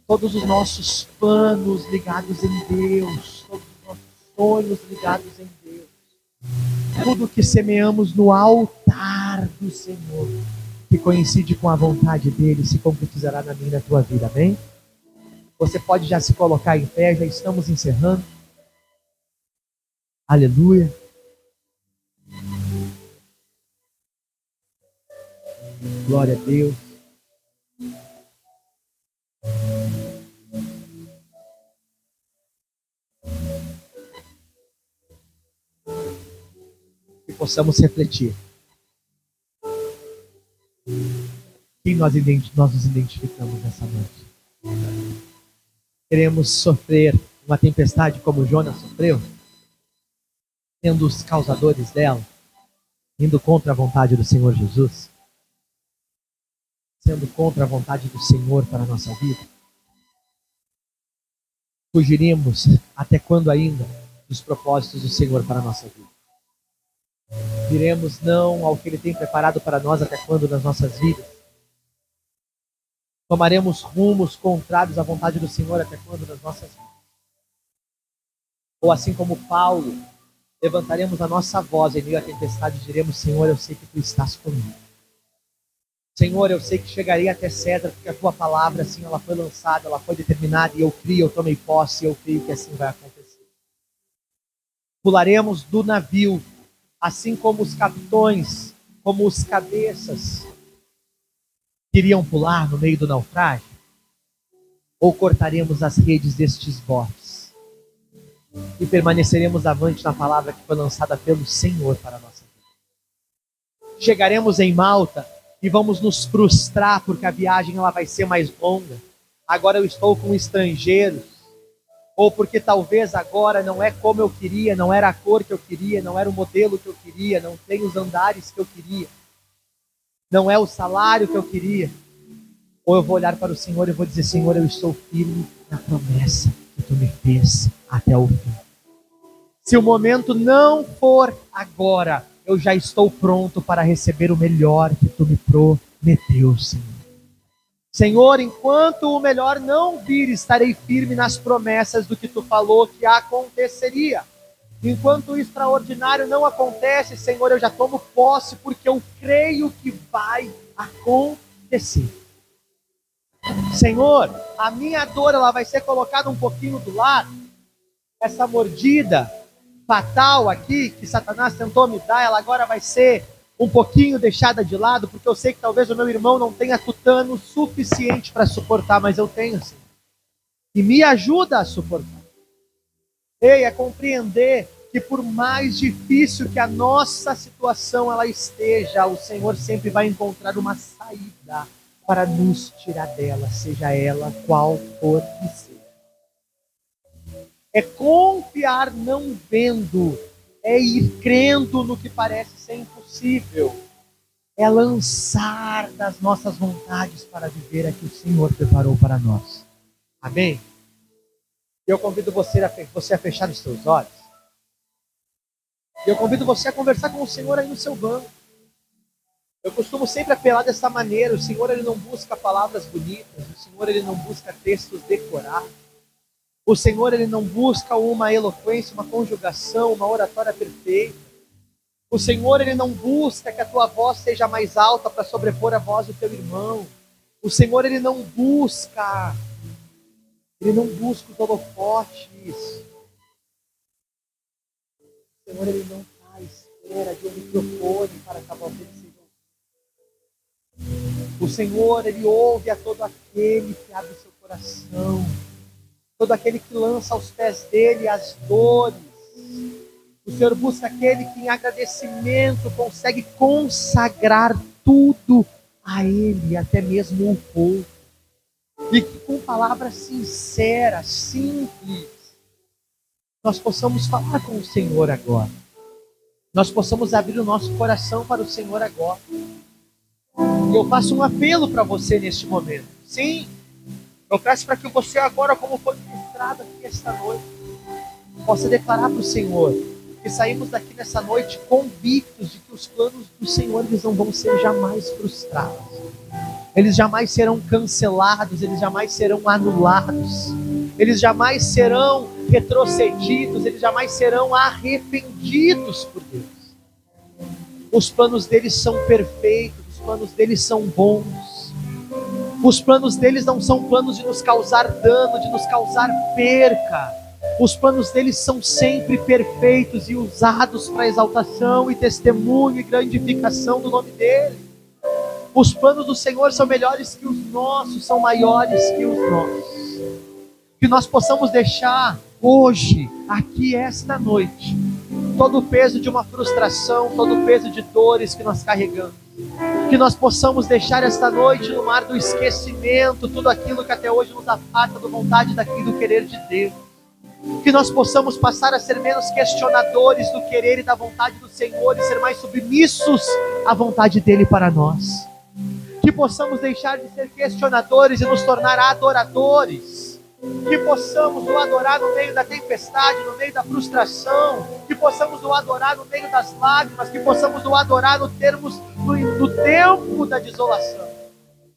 Todos os nossos planos ligados em Deus, todos os nossos sonhos ligados em Deus, tudo que semeamos no altar do Senhor, que coincide com a vontade dele, se concretizará na minha e na tua vida, amém? Você pode já se colocar em pé, já estamos encerrando. Aleluia. Glória a Deus. Que possamos refletir. Quem nós nos identificamos nessa noite? Queremos sofrer uma tempestade como Jonas sofreu? Sendo os causadores dela? Indo contra a vontade do Senhor Jesus? sendo contra a vontade do Senhor para a nossa vida? Fugiremos até quando ainda dos propósitos do Senhor para a nossa vida? Diremos não ao que Ele tem preparado para nós até quando nas nossas vidas? Tomaremos rumos contrários à vontade do Senhor até quando nas nossas vidas? Ou assim como Paulo, levantaremos a nossa voz em meio à tempestade e diremos: Senhor, eu sei que Tu estás comigo. Senhor, eu sei que chegarei até Cedra, porque a Tua palavra, assim, ela foi lançada, ela foi determinada, e eu crio, eu tomei posse, e eu creio que assim vai acontecer. Pularemos do navio, assim como os capitões, como os cabeças, queriam pular no meio do naufrágio? Ou cortaremos as redes destes botes e permaneceremos avante na palavra que foi lançada pelo Senhor para a nossa vida? Chegaremos em Malta e vamos nos frustrar porque a viagem ela vai ser mais longa. Agora eu estou com estrangeiros, ou porque talvez agora não é como eu queria, não era a cor que eu queria, não era o modelo que eu queria, não tem os andares que eu queria, não é o salário que eu queria. Ou eu vou olhar para o Senhor e vou dizer: Senhor, eu estou firme na promessa que Tu me fez até o fim. Se o momento não for agora, eu já estou pronto para receber o melhor que Tu me prometeu, Senhor. Senhor, enquanto o melhor não vir, estarei firme nas promessas do que Tu falou que aconteceria. Enquanto o extraordinário não acontece, Senhor, eu já tomo posse porque eu creio que vai acontecer. Senhor, a minha dor ela vai ser colocada um pouquinho do lado. Essa mordida fatal aqui que Satanás tentou me dar, ela agora vai ser um pouquinho deixada de lado, porque eu sei que talvez o meu irmão não tenha tutano suficiente para suportar, mas eu tenho, Senhor. E me ajuda a suportar. Ei, é compreender que por mais difícil que a nossa situação ela esteja, o Senhor sempre vai encontrar uma saída para nos tirar dela, seja ela qual for que seja. É confiar não vendo, é ir crendo no que parece ser impossível, é lançar das nossas vontades para viver a que o Senhor preparou para nós. Amém? Eu convido você a fechar os seus olhos. Eu convido você a conversar com o Senhor aí no seu banco. Eu costumo sempre apelar dessa maneira. O Senhor ele não busca palavras bonitas. O Senhor ele não busca textos decorados. O Senhor ele não busca uma eloquência, uma conjugação, uma oratória perfeita. O Senhor ele não busca que a tua voz seja mais alta para sobrepor a voz do teu irmão. O Senhor ele não busca os holofotes. O Senhor ele não está à espera de um microfone para que a voz dele seja ouvida. O Senhor ele ouve a todo aquele que abre o seu coração, todo aquele que lança aos pés dele as dores. O Senhor busca aquele que em agradecimento consegue consagrar tudo a Ele, até mesmo o pouco. E que com palavras sinceras, simples, nós possamos falar com o Senhor agora. Nós possamos abrir o nosso coração para o Senhor agora. E eu faço um apelo para você neste momento. Sim, eu peço para que você agora, como foi ministrado aqui esta noite, possa declarar para o Senhor que saímos daqui nessa noite convictos de que os planos do Senhor eles não vão ser jamais frustrados. Eles jamais serão cancelados, eles jamais serão anulados, eles jamais serão retrocedidos, eles jamais serão arrependidos por Deus. Os planos deles são perfeitos, os planos deles são bons. Os planos deles não são planos de nos causar dano, de nos causar perca. Os planos deles são sempre perfeitos e usados para exaltação e testemunho e grandificação do nome dele. Os planos do Senhor são melhores que os nossos, são maiores que os nossos. Que nós possamos deixar hoje, aqui esta noite, todo o peso de uma frustração, todo o peso de dores que nós carregamos. Que nós possamos deixar esta noite no mar do esquecimento tudo aquilo que até hoje nos afasta da vontade daquilo do querer de Deus. Que nós possamos passar a ser menos questionadores do querer e da vontade do Senhor e ser mais submissos à vontade dele para nós. Que possamos deixar de ser questionadores e nos tornar adoradores. Que possamos o adorar no meio da tempestade, no meio da frustração. Que possamos o adorar no meio das lágrimas. Que possamos o adorar no tempo da desolação.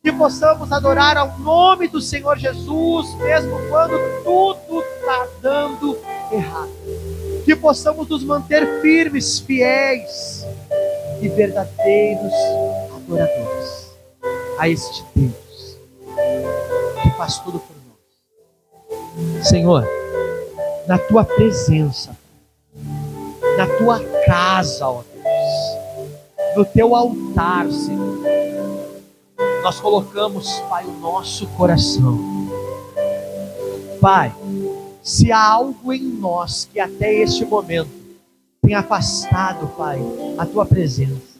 Que possamos adorar ao nome do Senhor Jesus, mesmo quando tudo está dando errado. Que possamos nos manter firmes, fiéis e verdadeiros adoradores a este Deus que faz tudo por nós. Senhor, na Tua presença, na Tua casa, ó Deus, no Teu altar, Senhor, nós colocamos, Pai, o nosso coração. Pai, se há algo em nós que até este momento tem afastado, Pai, a Tua presença,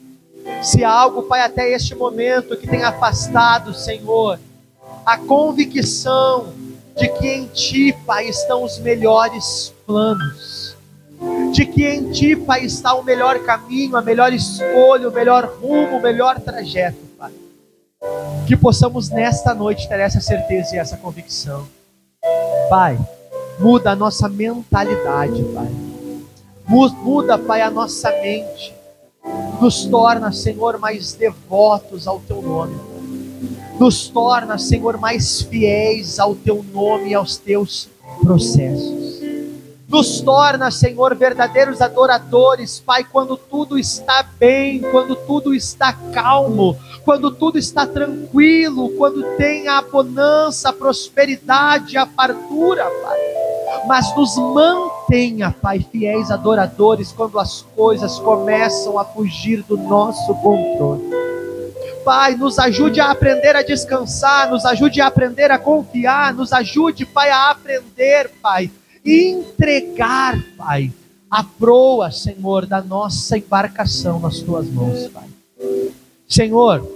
se há algo, Pai, até este momento que tem afastado, Senhor, a convicção de que em Ti, Pai, estão os melhores planos, de que em Ti, Pai, está o melhor caminho, a melhor escolha, o melhor rumo, o melhor trajeto, Pai, que possamos nesta noite ter essa certeza e essa convicção. Pai, muda a nossa mentalidade, Pai. Muda, Pai, a nossa mente. Nos torna, Senhor, mais devotos ao Teu nome. Nos torna, Senhor, mais fiéis ao Teu nome e aos Teus processos. Nos torna, Senhor, verdadeiros adoradores, Pai, quando tudo está bem, quando tudo está calmo, quando tudo está tranquilo, quando tem a bonança, a prosperidade, a fartura, Pai. Mas nos mantenha, Pai, fiéis adoradores quando as coisas começam a fugir do nosso controle. Pai, nos ajude a aprender a descansar, nos ajude a aprender a confiar, nos ajude, Pai, a aprender, Pai, e entregar, Pai, a proa, Senhor, da nossa embarcação nas Tuas mãos, Pai. Senhor,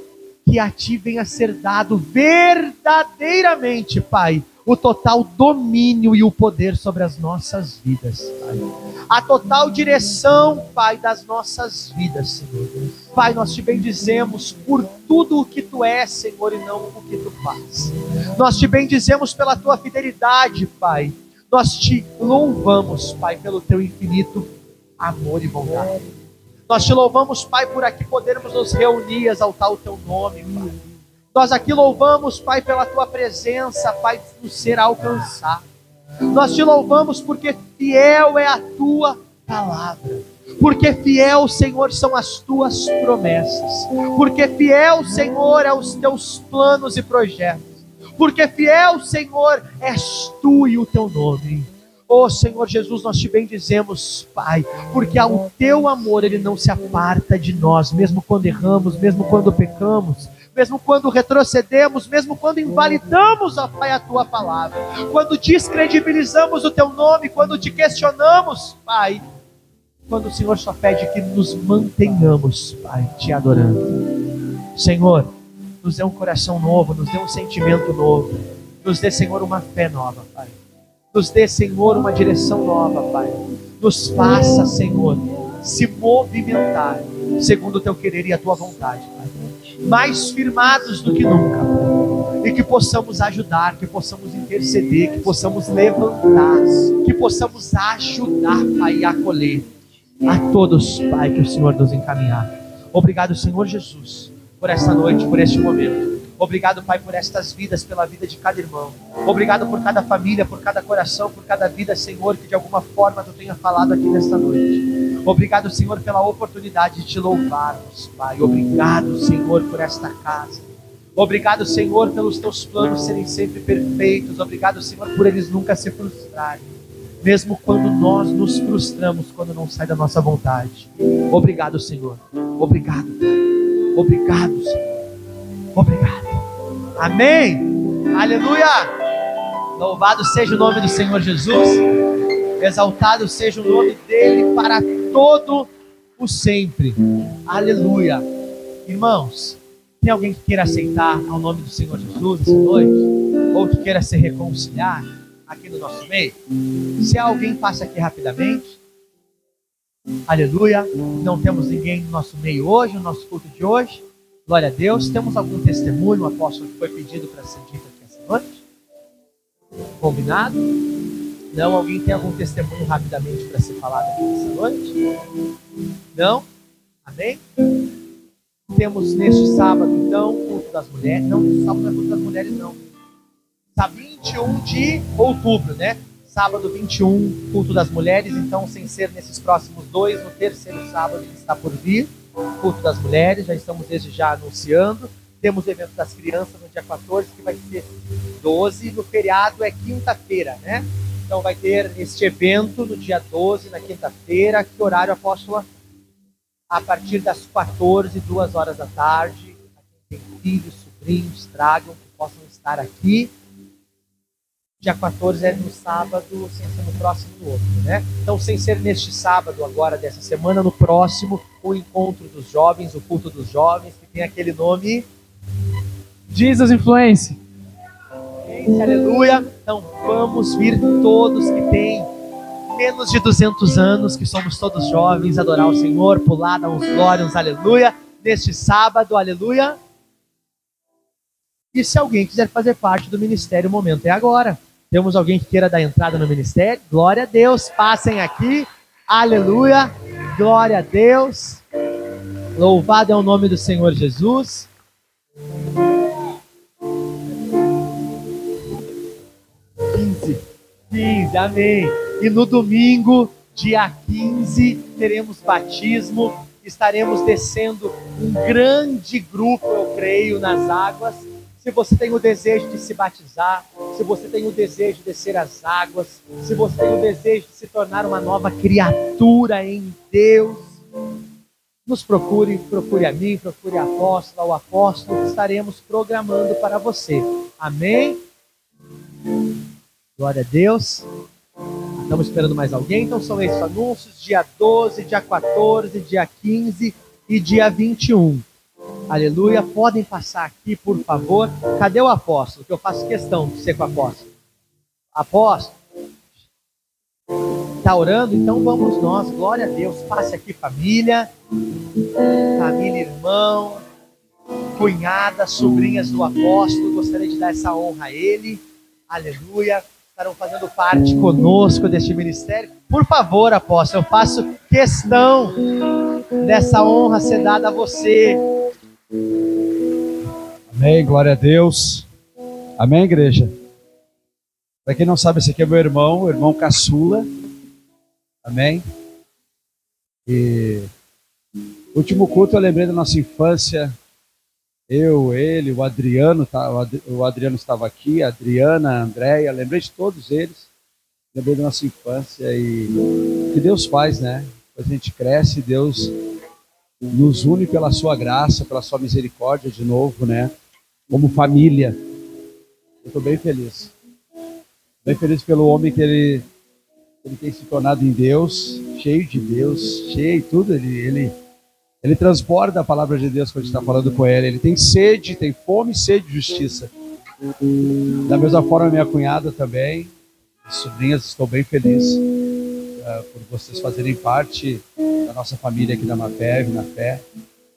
que a Ti venha a ser dado verdadeiramente, Pai, o total domínio e o poder sobre as nossas vidas, Pai. A total direção, Pai, das nossas vidas, Senhor. Pai, nós Te bendizemos por tudo o que Tu és, Senhor, e não o que Tu fazes. Nós Te bendizemos pela Tua fidelidade, Pai. Nós Te louvamos, Pai, pelo Teu infinito amor e bondade. Nós Te louvamos, Pai, por aqui podermos nos reunir e exaltar o Teu nome, Pai. Nós aqui louvamos, Pai, pela Tua presença, Pai, nos ser alcançado. Nós Te louvamos porque fiel é a Tua palavra. Porque fiel, Senhor, são as Tuas promessas. Porque fiel, Senhor, é os Teus planos e projetos. Porque fiel, Senhor, és Tu e o Teu nome. Oh, Senhor Jesus, nós Te bendizemos, Pai, porque ao Teu amor Ele não se aparta de nós, mesmo quando erramos, mesmo quando pecamos, mesmo quando retrocedemos, mesmo quando invalidamos, ó Pai, a Tua palavra, quando descredibilizamos o Teu nome, quando Te questionamos, Pai, quando o Senhor só pede que nos mantenhamos, Pai, Te adorando. Senhor, nos dê um coração novo, nos dê um sentimento novo, nos dê, Senhor, uma fé nova, Pai. Nos dê, Senhor, uma direção nova, Pai. Nos faça, Senhor, se movimentar segundo o Teu querer e a Tua vontade, Pai. Mais firmados do que nunca, Pai. E que possamos ajudar, que possamos interceder, que possamos levantar, que possamos ajudar, Pai, e acolher a todos, Pai, que o Senhor nos encaminhar. Obrigado, Senhor Jesus, por esta noite, por este momento. Obrigado, Pai, por estas vidas, pela vida de cada irmão. Obrigado por cada família, por cada coração, por cada vida, Senhor, que de alguma forma Tu tenha falado aqui nesta noite. Obrigado, Senhor, pela oportunidade de Te louvarmos, Pai. Obrigado, Senhor, por esta casa. Obrigado, Senhor, pelos Teus planos serem sempre perfeitos. Obrigado, Senhor, por eles nunca se frustrarem, mesmo quando nós nos frustramos, quando não sai da nossa vontade. Obrigado, Senhor. Obrigado, Pai. Obrigado, Senhor. Obrigado. Amém. Aleluia. Louvado seja o nome do Senhor Jesus. Exaltado seja o nome dEle para todo o sempre. Aleluia. Irmãos, tem alguém que queira aceitar ao nome do Senhor Jesus essa noite? Ou que queira se reconciliar aqui no nosso meio? Se alguém passa aqui rapidamente. Aleluia. Não temos ninguém no nosso meio hoje, no nosso culto de hoje. Glória a Deus. Temos algum testemunho, o apóstolo, que foi pedido para ser dito aqui essa noite? Combinado? Não? Alguém tem algum testemunho rapidamente para ser falado aqui essa noite? Não? Amém? Temos neste sábado, então, culto das mulheres. Não, neste sábado não é culto das mulheres, não. Está 21 de outubro, né? Sábado 21, culto das mulheres. Então, sem ser nesses próximos dois, no terceiro sábado que está por vir, culto das mulheres. Já estamos desde já anunciando. Temos o evento das crianças no dia 14, que vai ser 12. No feriado é quinta-feira, né? Então vai ter este evento no dia 12, na quinta-feira. Que horário, apóstola? A partir das 14, 2 horas da tarde. Quem tem filhos, sobrinhos, tragam, que possam estar aqui. Dia 14 é no sábado, sem ser no próximo no outro, né? Então, sem ser neste sábado agora dessa semana, no próximo, o encontro dos jovens, o culto dos jovens, que tem aquele nome... Jesus Influence. Aleluia. Então, vamos vir todos que têm menos de 200 anos, que somos todos jovens, adorar o Senhor, pular, dar uns glórias, uns aleluia, neste sábado, aleluia. E se alguém quiser fazer parte do ministério, o momento é agora. Temos alguém que queira dar entrada no ministério? Glória a Deus, passem aqui, aleluia, glória a Deus. Louvado é o nome do Senhor Jesus. Amém. E no domingo, dia 15, teremos batismo. Estaremos descendo um grande grupo, eu creio, nas águas. Se você tem o desejo de se batizar, se você tem o desejo de descer as águas, se você tem o desejo de se tornar uma nova criatura em Deus, nos procure a mim, procure a apóstola, o apóstolo, que estaremos programando para você. Amém? Glória a Deus. Estamos esperando mais alguém? Então são esses anúncios: dia 12, dia 14, dia 15 e dia 21. Aleluia. Podem passar aqui, por favor. Cadê o apóstolo? Que eu faço questão de ser com o apóstolo. Apóstolo, está orando? Então vamos nós. Glória a Deus. Passe aqui, família. Família, irmão, cunhada, sobrinhas do apóstolo. Gostaria de dar essa honra a ele. Aleluia. Estarão fazendo parte conosco deste ministério. Por favor, apóstolo, eu faço questão dessa honra ser dada a você. Amém, glória a Deus. Amém, igreja? Para quem não sabe, esse aqui é meu irmão, o irmão caçula. Amém? E último culto eu lembrei da nossa infância. Eu, ele, o Adriano estava aqui, a Adriana, a Andréia, lembrei de todos eles, lembrei da nossa infância e o que Deus faz, né? A gente cresce, Deus nos une pela sua graça, pela sua misericórdia de novo, né? Como família. Eu estou bem feliz pelo homem que ele tem se tornado em Deus, cheio de Deus, cheio de tudo, ele transborda a palavra de Deus quando a gente está falando com ele. Ele tem sede, tem fome e sede de justiça. Da mesma forma, minha cunhada também, as sobrinhas, estou bem feliz por vocês fazerem parte da nossa família aqui da MAPEV, na fé.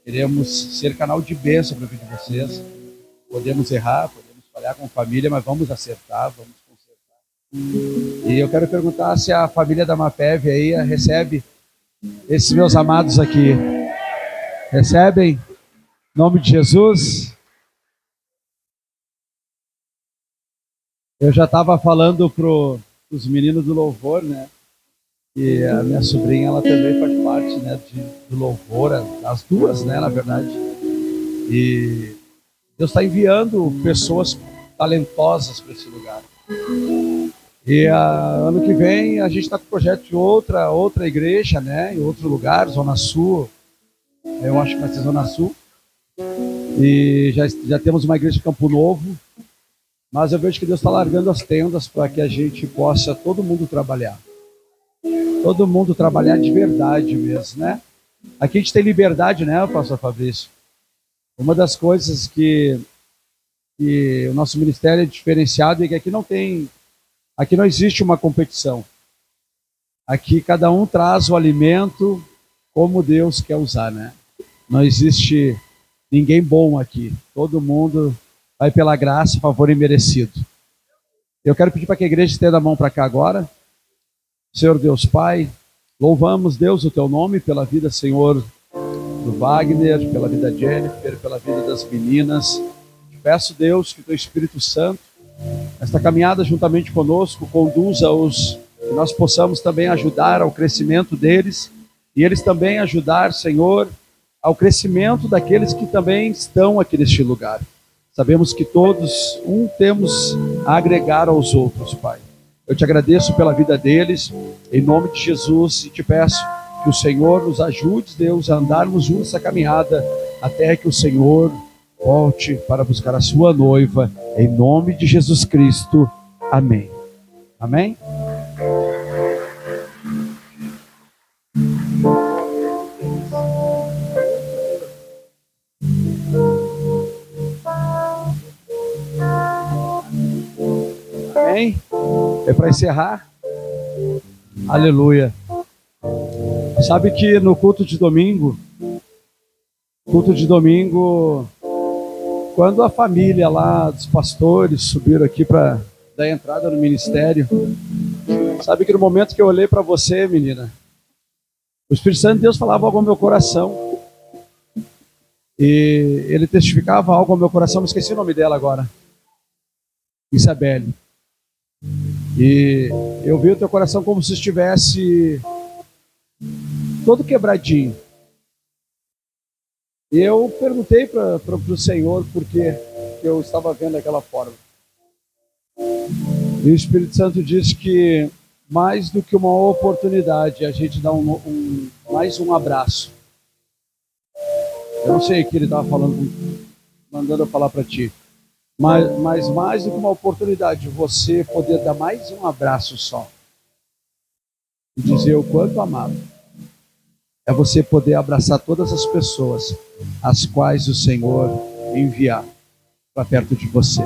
Queremos ser canal de bênção para a vida de vocês. Podemos errar, podemos falhar com família, mas vamos acertar, vamos consertar. E eu quero perguntar se a família da MAPEV aí recebe esses meus amados aqui. Recebem? Em nome de Jesus. Eu já estava falando para os meninos do louvor, né? E a minha sobrinha, ela também faz parte, né, do louvor, as duas, né, na verdade. E Deus está enviando pessoas talentosas para esse lugar. E ano que vem a gente está com o projeto de outra igreja, né, em outro lugar, Zona Sul. Eu acho que vai ser Zona Sul. E já temos uma igreja em Campo Novo. Mas eu vejo que Deus está largando as tendas para que a gente possa, todo mundo trabalhar. Todo mundo trabalhar de verdade mesmo, né? Aqui a gente tem liberdade, né, pastor Fabrício? Uma das coisas que o nosso ministério é diferenciado é que aqui não existe uma competição. Aqui cada um traz o alimento como Deus quer usar, né? Não existe ninguém bom aqui. Todo mundo vai pela graça, favor imerecido. Eu quero pedir para que a igreja estenda a mão para cá agora. Senhor Deus Pai, louvamos, Deus, o teu nome pela vida, Senhor, do Wagner, pela vida da Jennifer, pela vida das meninas. Te peço, Deus, que o teu Espírito Santo, esta caminhada juntamente conosco, conduza-os, que nós possamos também ajudar ao crescimento deles e eles também ajudar, Senhor, ao crescimento daqueles que também estão aqui neste lugar. Sabemos que todos, temos a agregar aos outros, Pai. Eu te agradeço pela vida deles, em nome de Jesus, e te peço que o Senhor nos ajude, Deus, a andarmos juntos essa caminhada, até que o Senhor volte para buscar a sua noiva, em nome de Jesus Cristo. Amém. Amém? Amém? É para encerrar? Aleluia. Sabe que no culto de domingo, quando a família lá dos pastores subiram aqui para dar entrada no ministério, sabe que no momento que eu olhei para você, menina, o Espírito Santo de Deus falava algo ao meu coração. E ele testificava algo ao meu coração, me esqueci o nome dela agora. Isabelle. E eu vi o teu coração como se estivesse todo quebradinho. E eu perguntei para o Senhor por que eu estava vendo daquela forma. E o Espírito Santo disse que mais do que uma oportunidade, a gente dá mais um abraço. Eu não sei o que ele estava falando, mandando eu falar para ti. Mas mais do que uma oportunidade, você poder dar mais um abraço só. E dizer o quanto amado. É você poder abraçar todas as pessoas as quais o Senhor enviar para perto de você.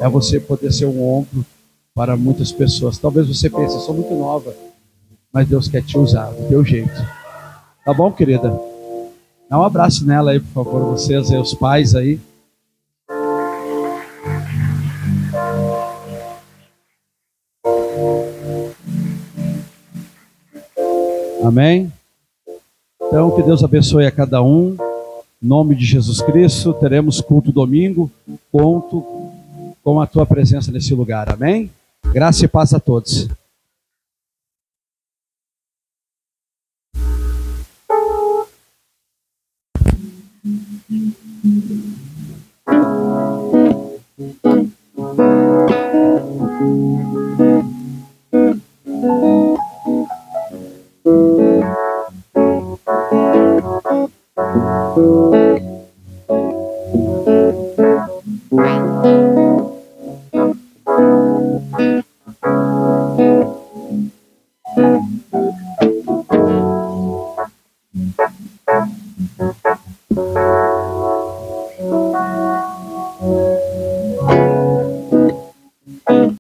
É você poder ser um ombro para muitas pessoas. Talvez você pense, eu sou muito nova, mas Deus quer te usar do teu jeito. Tá bom, querida? Dá um abraço nela aí, por favor, vocês e os pais aí. Amém? Então, que Deus abençoe a cada um. Em nome de Jesus Cristo, teremos culto domingo. Conto com a tua presença nesse lugar. Amém? Graça e paz a todos.